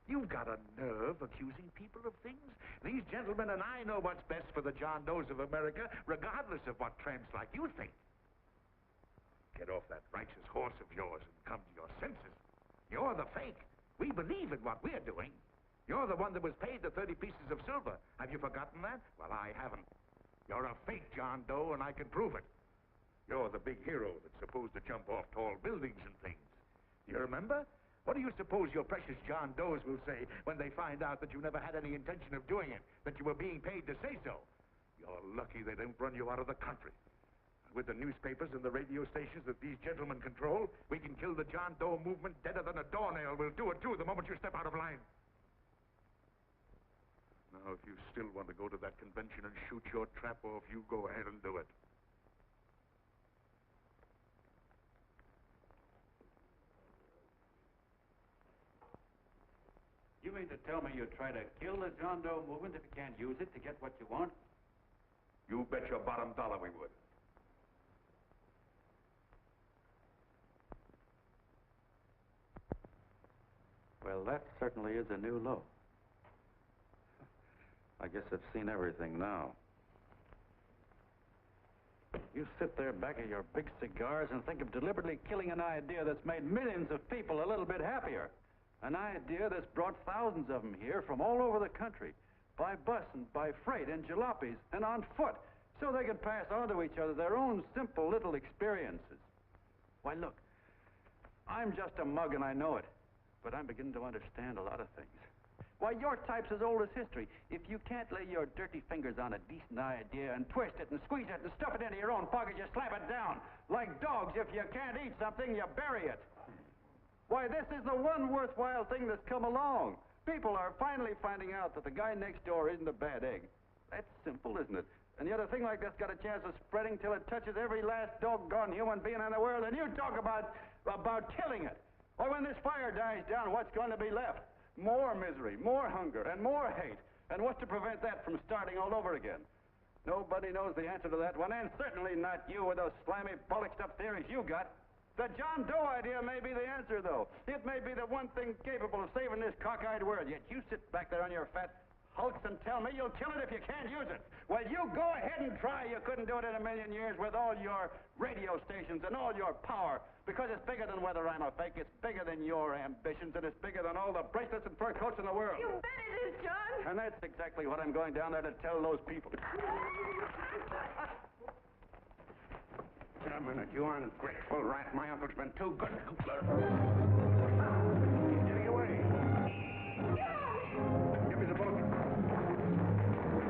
You've got a nerve accusing people of things. These gentlemen and I know what's best for the John Does of America, regardless of what tramps like you think. Get off that righteous horse of yours and come to your senses. You're the fake. We believe in what we're doing. You're the one that was paid the 30 pieces of silver. Have you forgotten that? Well, I haven't. You're a fake John Doe, and I can prove it. You're the big hero that's supposed to jump off tall buildings and things. Do you remember? What do you suppose your precious John Does will say when they find out that you never had any intention of doing it, that you were being paid to say so? You're lucky they don't run you out of the country. With the newspapers and the radio stations that these gentlemen control, we can kill the John Doe movement deader than a doornail. We'll do it, too, the moment you step out of line. Now, if you still want to go to that convention and shoot your trap off, you go ahead and do it. You mean to tell me you try to kill the John Doe movement if you can't use it to get what you want? You bet your bottom dollar we would. Well, that certainly is a new low. I guess I've seen everything now. You sit there back of your big cigars and think of deliberately killing an idea that's made millions of people a little bit happier. An idea that's brought thousands of them here from all over the country, by bus and by freight and jalopies and on foot, so they could pass on to each other their own simple little experiences. Why, look, I'm just a mug and I know it, but I'm beginning to understand a lot of things. Why, your type's as old as history. If you can't lay your dirty fingers on a decent idea and twist it and squeeze it and stuff it into your own pocket, you slap it down. Like dogs, if you can't eat something, you bury it. Why, this is the one worthwhile thing that's come along. People are finally finding out that the guy next door isn't a bad egg. That's simple, isn't it? And yet a thing like this got a chance of spreading till it touches every last doggone human being in the world, and you talk about killing it. Or when this fire dies down, what's going to be left? More misery, more hunger, and more hate. And what's to prevent that from starting all over again? Nobody knows the answer to that one, and certainly not you with those slimy, polished-up theories you got. The John Doe idea may be the answer, though. It may be the one thing capable of saving this cockeyed world. Yet you sit back there on your fat hulks and tell me you'll kill it if you can't use it. Well, you go ahead and try. You couldn't do it in a million years with all your radio stations and all your power. Because it's bigger than whether I'm a fake. It's bigger than your ambitions, and it's bigger than all the bracelets and fur coats in the world. You bet it is, John. And that's exactly what I'm going down there to tell those people. A minute, you ungrateful rat. My uncle's been too good. He's getting away. Give me the book.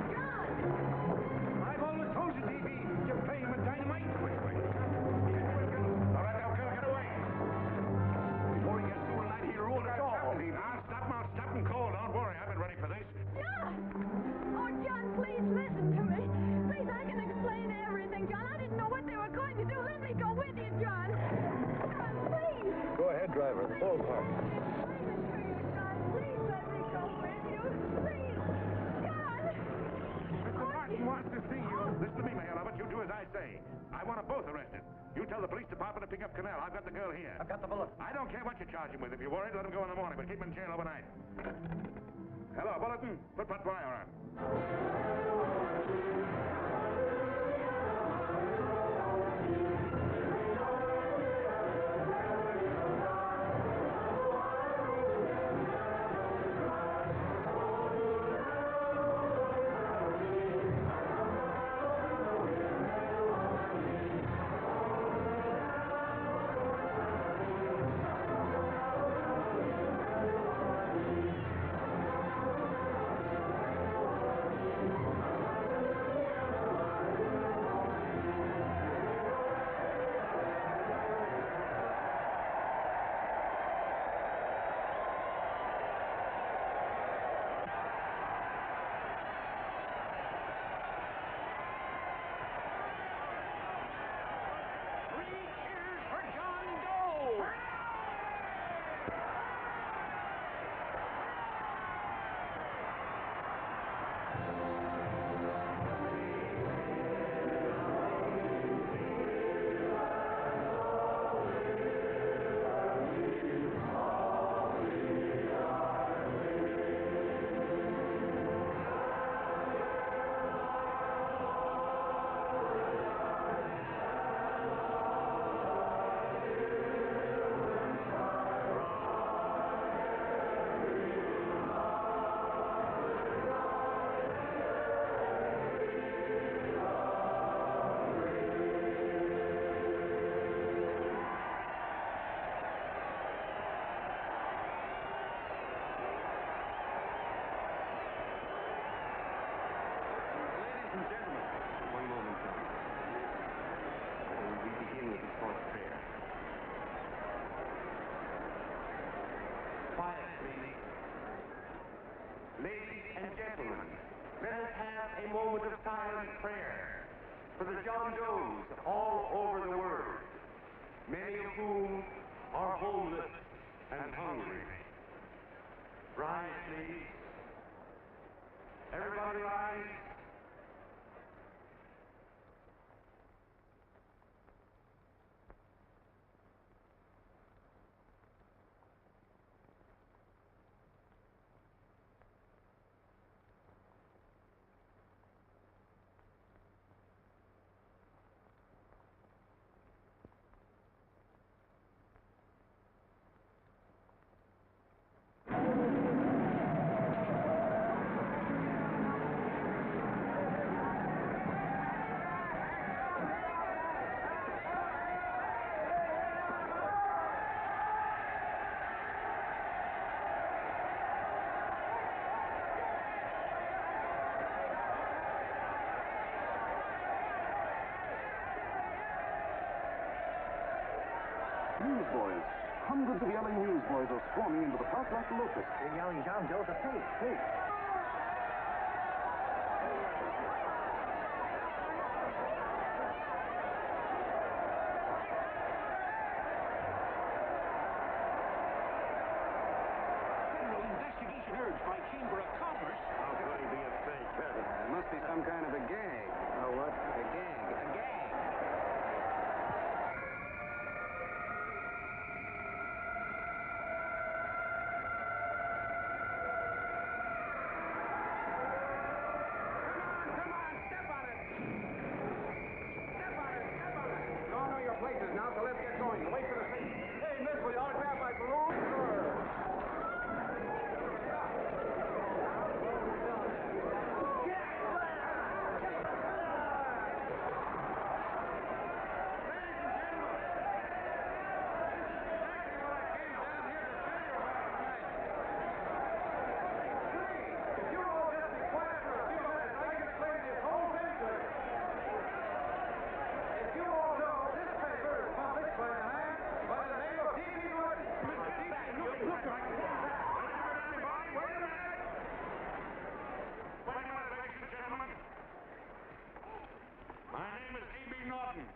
John! I've always told you, D.B., you're playing with dynamite. Wait. All right, now, get away. Before he gets through tonight, he'll rule us all. I'll stop and call. Don't worry, I've been ready for this. John! Oh, John, please listen to me. Please, I can explain everything, John. I didn't know what they were going to do. Let me go with you, John. John, please. Go ahead, driver. The ballpark. Please let me go with you. Please. John! Mr. Martin wants to see you. Listen to me, Mayor Robert. You do as I say. I want them both arrested. You tell the police department to pick up Canal. I've got the girl here. I've got the bullet. I don't care what you charge him with. If you're worried, let him go in the morning, but keep him in jail overnight. Hello, Bulletin. Put Pat Pryor on. Ladies and gentlemen, let us have a moment of silent prayer for the John Does all over the world, many of whom are homeless and hungry. Rise, please. Everybody rise. Newsboys. Hundreds of yelling newsboys are swarming into the park like locusts. They're yelling John Doe's a fake. Federal investigation urged by Chamber of Commerce. How could he be a fake? It must be some kind of a gag. Oh, what? A gag. A gag. now, so let's get going. Wait for the station. Hey, miss, will you autograph my balloon?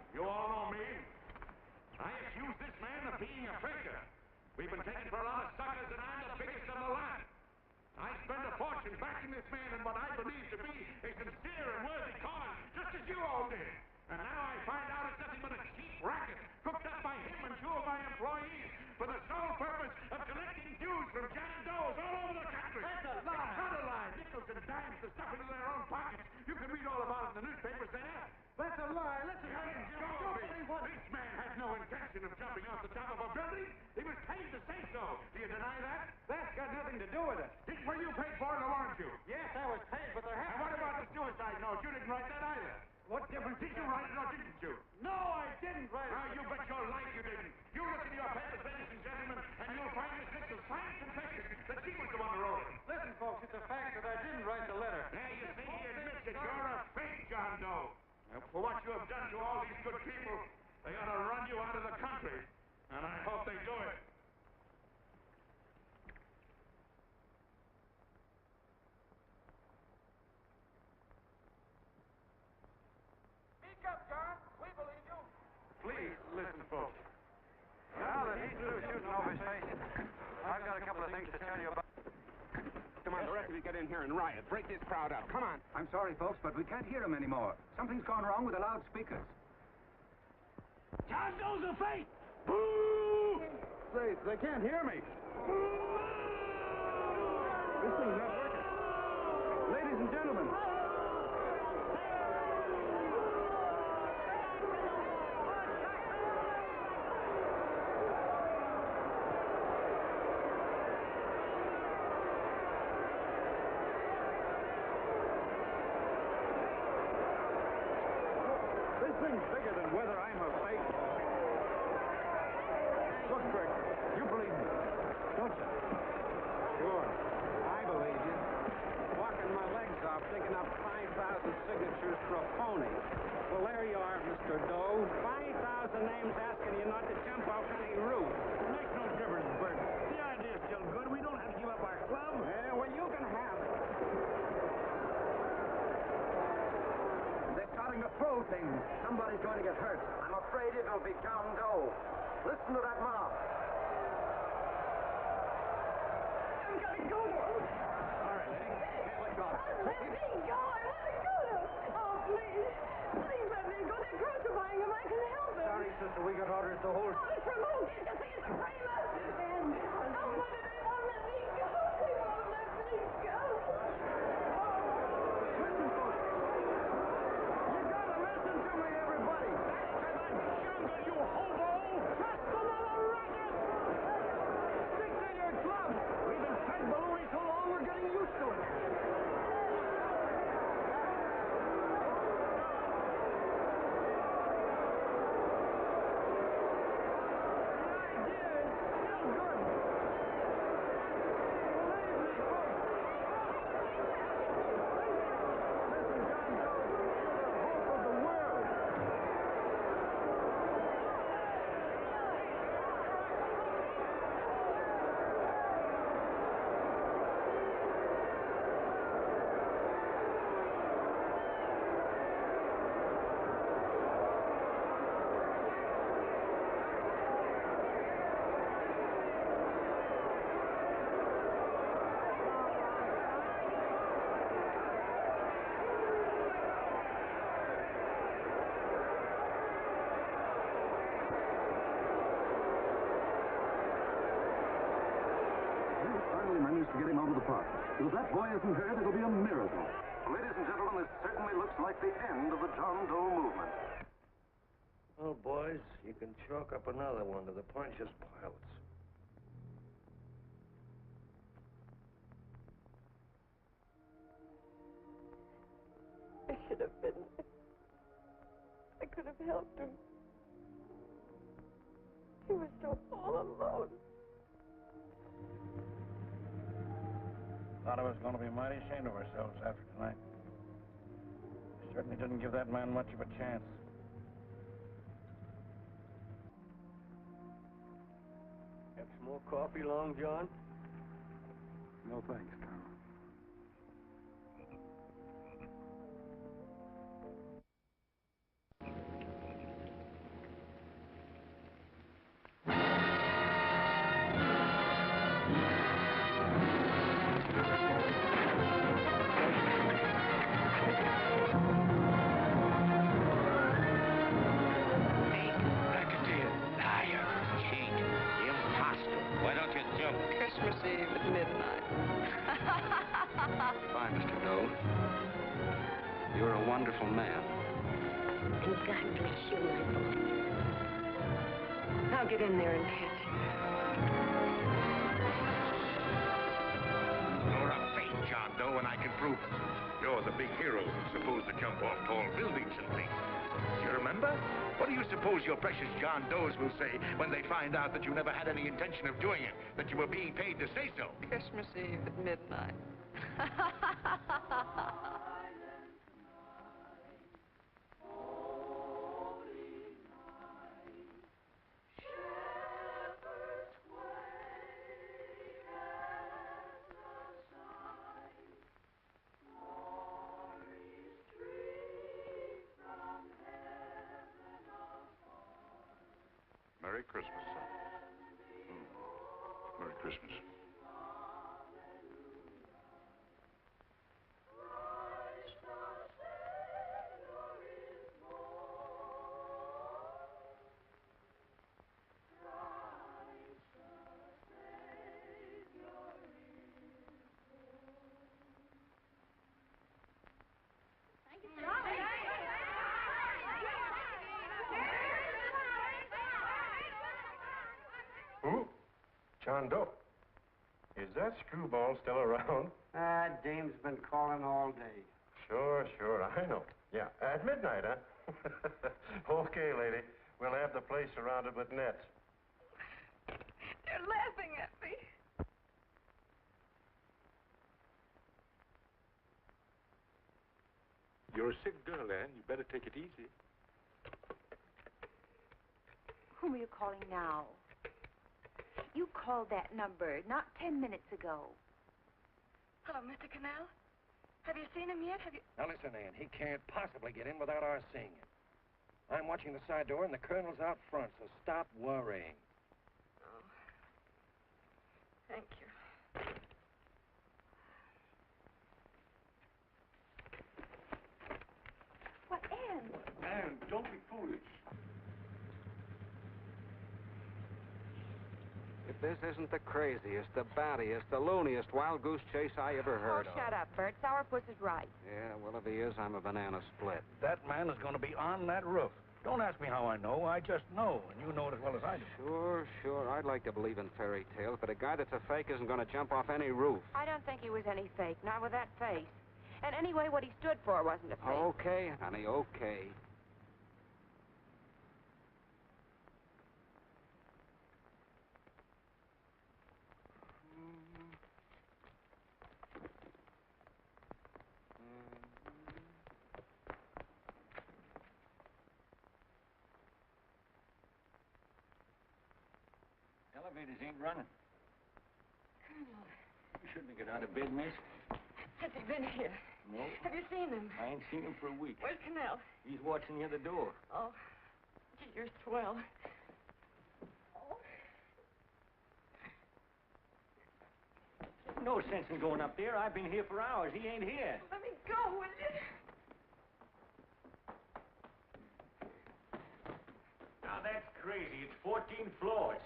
You all know me. I accuse this man of being a faker. We've been taken for a lot of suckers, and I'm the biggest of the lot. I spent a fortune backing this man in what I believe to be a sincere and worthy cause, just as you all did. And now I find out it's nothing but a cheap racket cooked up by him and two of my employees for the sole purpose of collecting dues from John Does all over the country. That's a lie. It's not a lie. Nickels and dimes to stuff into their own pockets. You can read all about it in the newspapers there. That's a lie. Listen, This man had no intention of jumping off the top of a building. He was paid to say so. Do you deny that? That's got nothing to do with it. Were you paid for it, or weren't you? Yes, I was paid, but there And what about the suicide note? You didn't write that either. What difference Did you write it or didn't you? No, I didn't write it. Ah, you bet your life you didn't. You look in your papers, ladies and gentlemen, and you'll find Miss Mitchell's fine confession that she was the one who wrote it. Listen, folks, it's a fact that I didn't write the letter. There you see, he admits that you're a fake John Doe. Now, for what you have done to all these good people, they ought to run you out of the country. And I hope they do it. Speak up, John. We believe you. Please, listen, folks. Now that he's through shooting off his face, I've got a couple of things to tell you about. Come on, the rest of you get in here and riot. Break this crowd up. Come on. I'm sorry, folks, but we can't hear him anymore. Something's gone wrong with the loudspeakers. John Doe's a fake. Boo! They can't hear me. This thing's not working. Ladies and gentlemen. This thing's bigger than whether I'm a fake. Look, Bert, you believe me, don't you? Sure. I believe you. Walking my legs off, digging up 5,000 signatures for a phony. Well, there you are, Mr. Doe. 5,000 names asking you not to jump off any roof. It makes no difference, Bert. The idea's still good. We don't have to give up our club. Yeah, well, you can have it. They're starting to throw things. Somebody's going to get hurt. I'm afraid it'll be John Doe. Listen to that mob. I've got to go. All right, lady. Can't let go. Let me go. I want to go. Oh, please. Please let me go. They're crucifying him. I can help him. Sorry, sister. We got orders to hold. Orders from who? You think it's a framer? And oh, mother, they won't let me go. They won't let me go. Listen, folks. You gotta listen to me, everybody. Back to the jungle, you hobo! Just another racket! Stick to your club. We've been fed baloney so long, we're getting used to it. Finally managed to get him out of the park. If that boy isn't hurt, it'll be a miracle. Ladies and gentlemen, this certainly looks like the end of the John Doe movement. Well, boys, you can chalk up another one to the Pontius Pilots. I should have been there. I could have helped him. He was so all alone. A lot of us are going to be mighty ashamed of ourselves after tonight. We certainly didn't give that man much of a chance. Have some more coffee, Long John? No thanks, Colonel. Christmas Eve at midnight. Bye, Mr. Doe. You're a wonderful man. And God bless you, my boy. I'll get in there and catch him. You're a fake John Doe, and I can prove it. You're the big hero who's supposed to jump off tall buildings and things. You remember? What do you suppose your precious John Does will say when they find out that you never had any intention of doing it, that you were being paid to say so? Christmas Eve at midnight. Merry Christmas, son. Merry Christmas. Who? John Doe. Is that screwball still around? Dame's been calling all day. Sure, I know. Yeah, at midnight, huh? Okay, lady. We'll have the place surrounded with nets. They're laughing at me. You're a sick girl, Anne. You better take it easy. Whom are you calling now? You called that number not 10 minutes ago. Hello, Mr. Canal. Have you seen him yet? Have you... Now listen, Ann, he can't possibly get in without our seeing him. I'm watching the side door and the colonel's out front, so stop worrying. Oh. Thank you. What, Anne? Anne, don't be foolish. If this isn't the craziest, the battiest, the looniest wild goose chase I ever heard of. Shut up, Bert. Sourpuss is right. Yeah, well, if he is, I'm a banana split. That man is going to be on that roof. Don't ask me how I know. I just know, and you know it as well as I do. Sure. I'd like to believe in fairy tales, but a guy that's a fake isn't going to jump off any roof. I don't think he was any fake, not with that face. And anyway, what he stood for wasn't a fake. Okay, honey, okay. Elevators ain't running. Colonel, You shouldn't have got out of bed, miss. has he been here? No. Have you seen him? I ain't seen him for a week. Where's Canal? He's watching the other door. Oh, gee, you're swell. No sense in going up there. I've been here for hours. He ain't here. Let me go, will you? Now, that's crazy. It's 14 floors.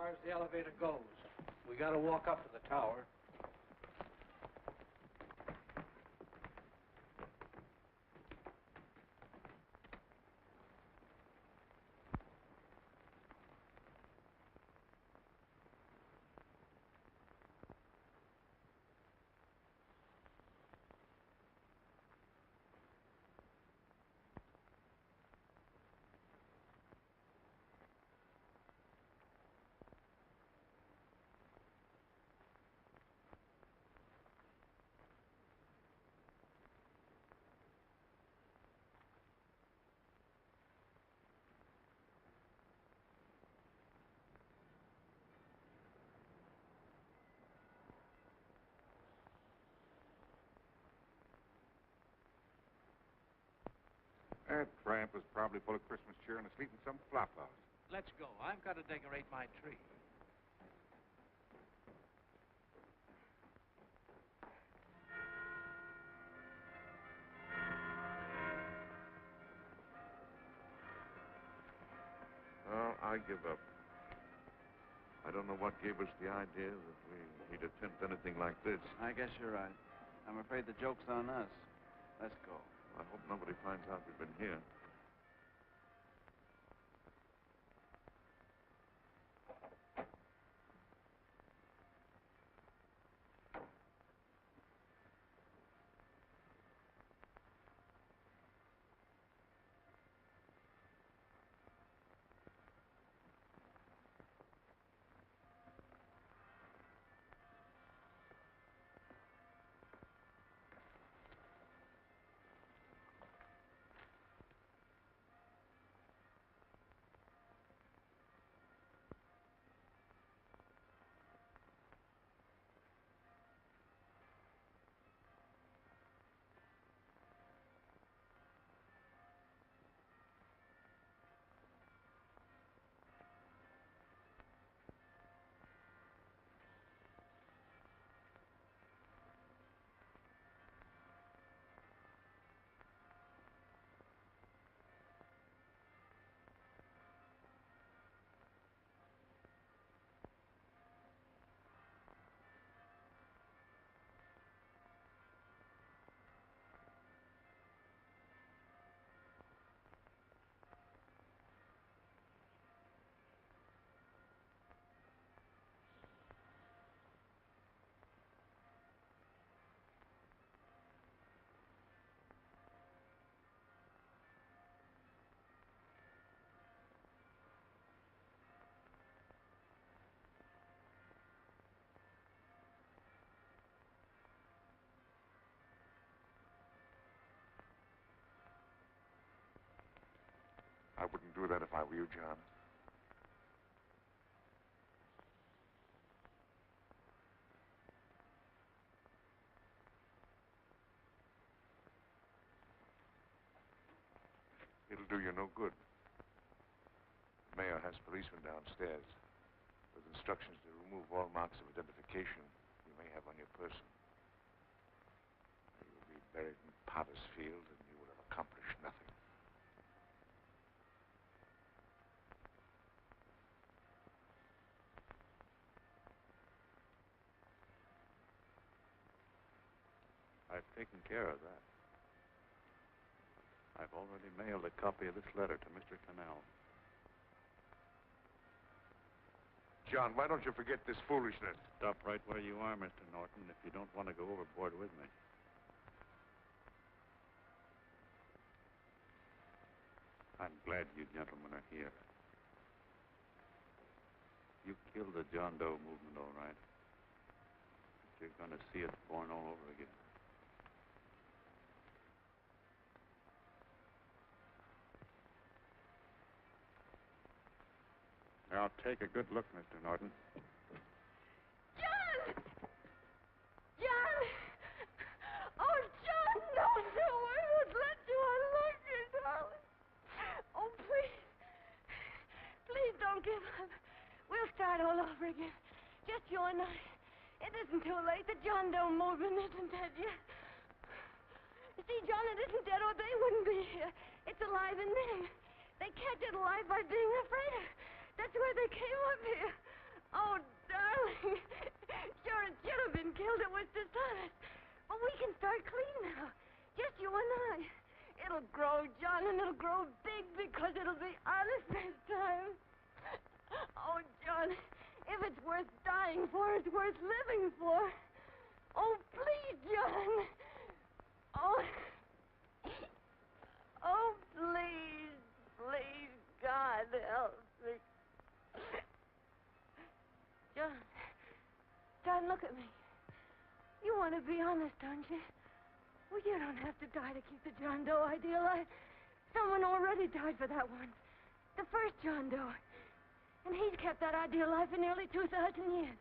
far as the elevator goes. We gotta walk up to the tower. That tramp is probably full of Christmas cheer and asleep in some flop house. Let's go. I've got to decorate my tree. Well, I give up. I don't know what gave us the idea that we'd attempt anything like this. I guess you're right. I'm afraid the joke's on us. Let's go. I hope nobody finds out we've been here. I wouldn't do that if I were you, John. It'll do you no good. The mayor has policemen downstairs with instructions to remove all marks of identification you may have on your person. You will be buried in Potter's Field, and you will have accomplished nothing. I've taken care of that. I've already mailed a copy of this letter to Mr. Canal. John, why don't you forget this foolishness? Stop right where you are, Mr. Norton, if you don't want to go overboard with me. I'm glad you gentlemen are here. You killed the John Doe movement, all right. But you're going to see it born all over again. Now, take a good look, Mr. Norton. John! John! Oh, John, no, I won't let you unlock your darling. Oh, please. Please don't give up. We'll start all over again. Just you and I. It isn't too late. The John Doe movement isn't dead yet. You see, John, it isn't dead or they wouldn't be here. It's alive in them. They kept it alive by being afraid of. That's why they came up here. Oh, darling. Sure, it should have been killed. It was dishonest. But we can start clean now. Just you and I. It'll grow, John, and it'll grow big because it'll be honest this time. Oh, John, if it's worth dying for, it's worth living for. Oh, please, John. Oh, oh, please, please, God, help me. John, look at me. You want to be honest, don't you? Well, you don't have to die to keep the John Doe idea alive. Someone already died for that one. The first John Doe. And he's kept that idea alive for nearly 2,000 years.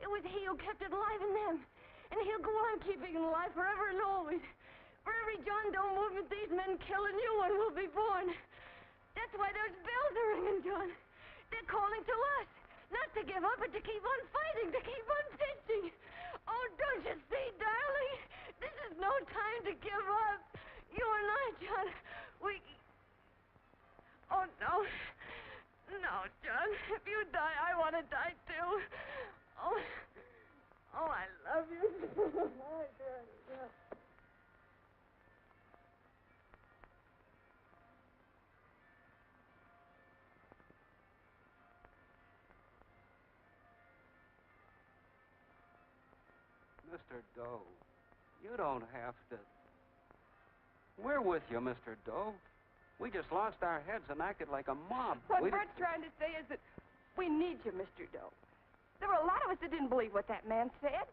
It was he who kept it alive in them. And he'll go on keeping it alive forever and always. For every John Doe movement these men kill, a new one will be born. That's why those bells are ringing, John. They're calling to us. Not to give up, but to keep on fighting, to keep on pitching. Oh, don't you see, darling? This is no time to give up. You and I, John, we... Oh, no. No, John. If you die, I want to die, too. Oh, I love you. I do. Mr. Doe, you don't have to. We're with you, Mr. Doe. We just lost our heads and acted like a mob. What Bert's trying to say is that we need you, Mr. Doe. There were a lot of us that didn't believe what that man said.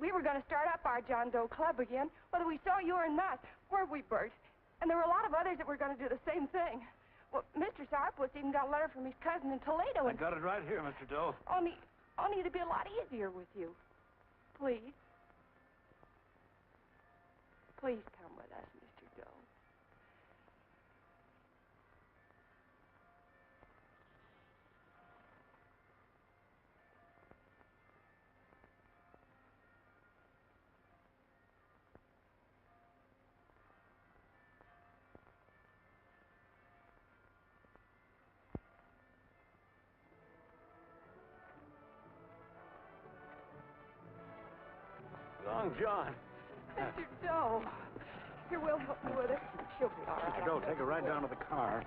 We were going to start up our John Doe Club again, whether we saw you or not. Weren't we, Bert? And there were a lot of others that were going to do the same thing. Well, Mr. Sourpuss even got a letter from his cousin in Toledo. I got it right here, Mr. Doe. Only it'd be a lot easier with you. Please. Please come with us, Mr. Doe. Long John. Mr. Doe. Here, we'll help you with it. She'll be all right. Mr. Doe, take her right down to the car.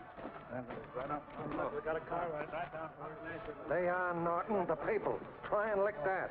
Right up. Look, we got a car right down. Lay on, Norton, the people. Try and lick that.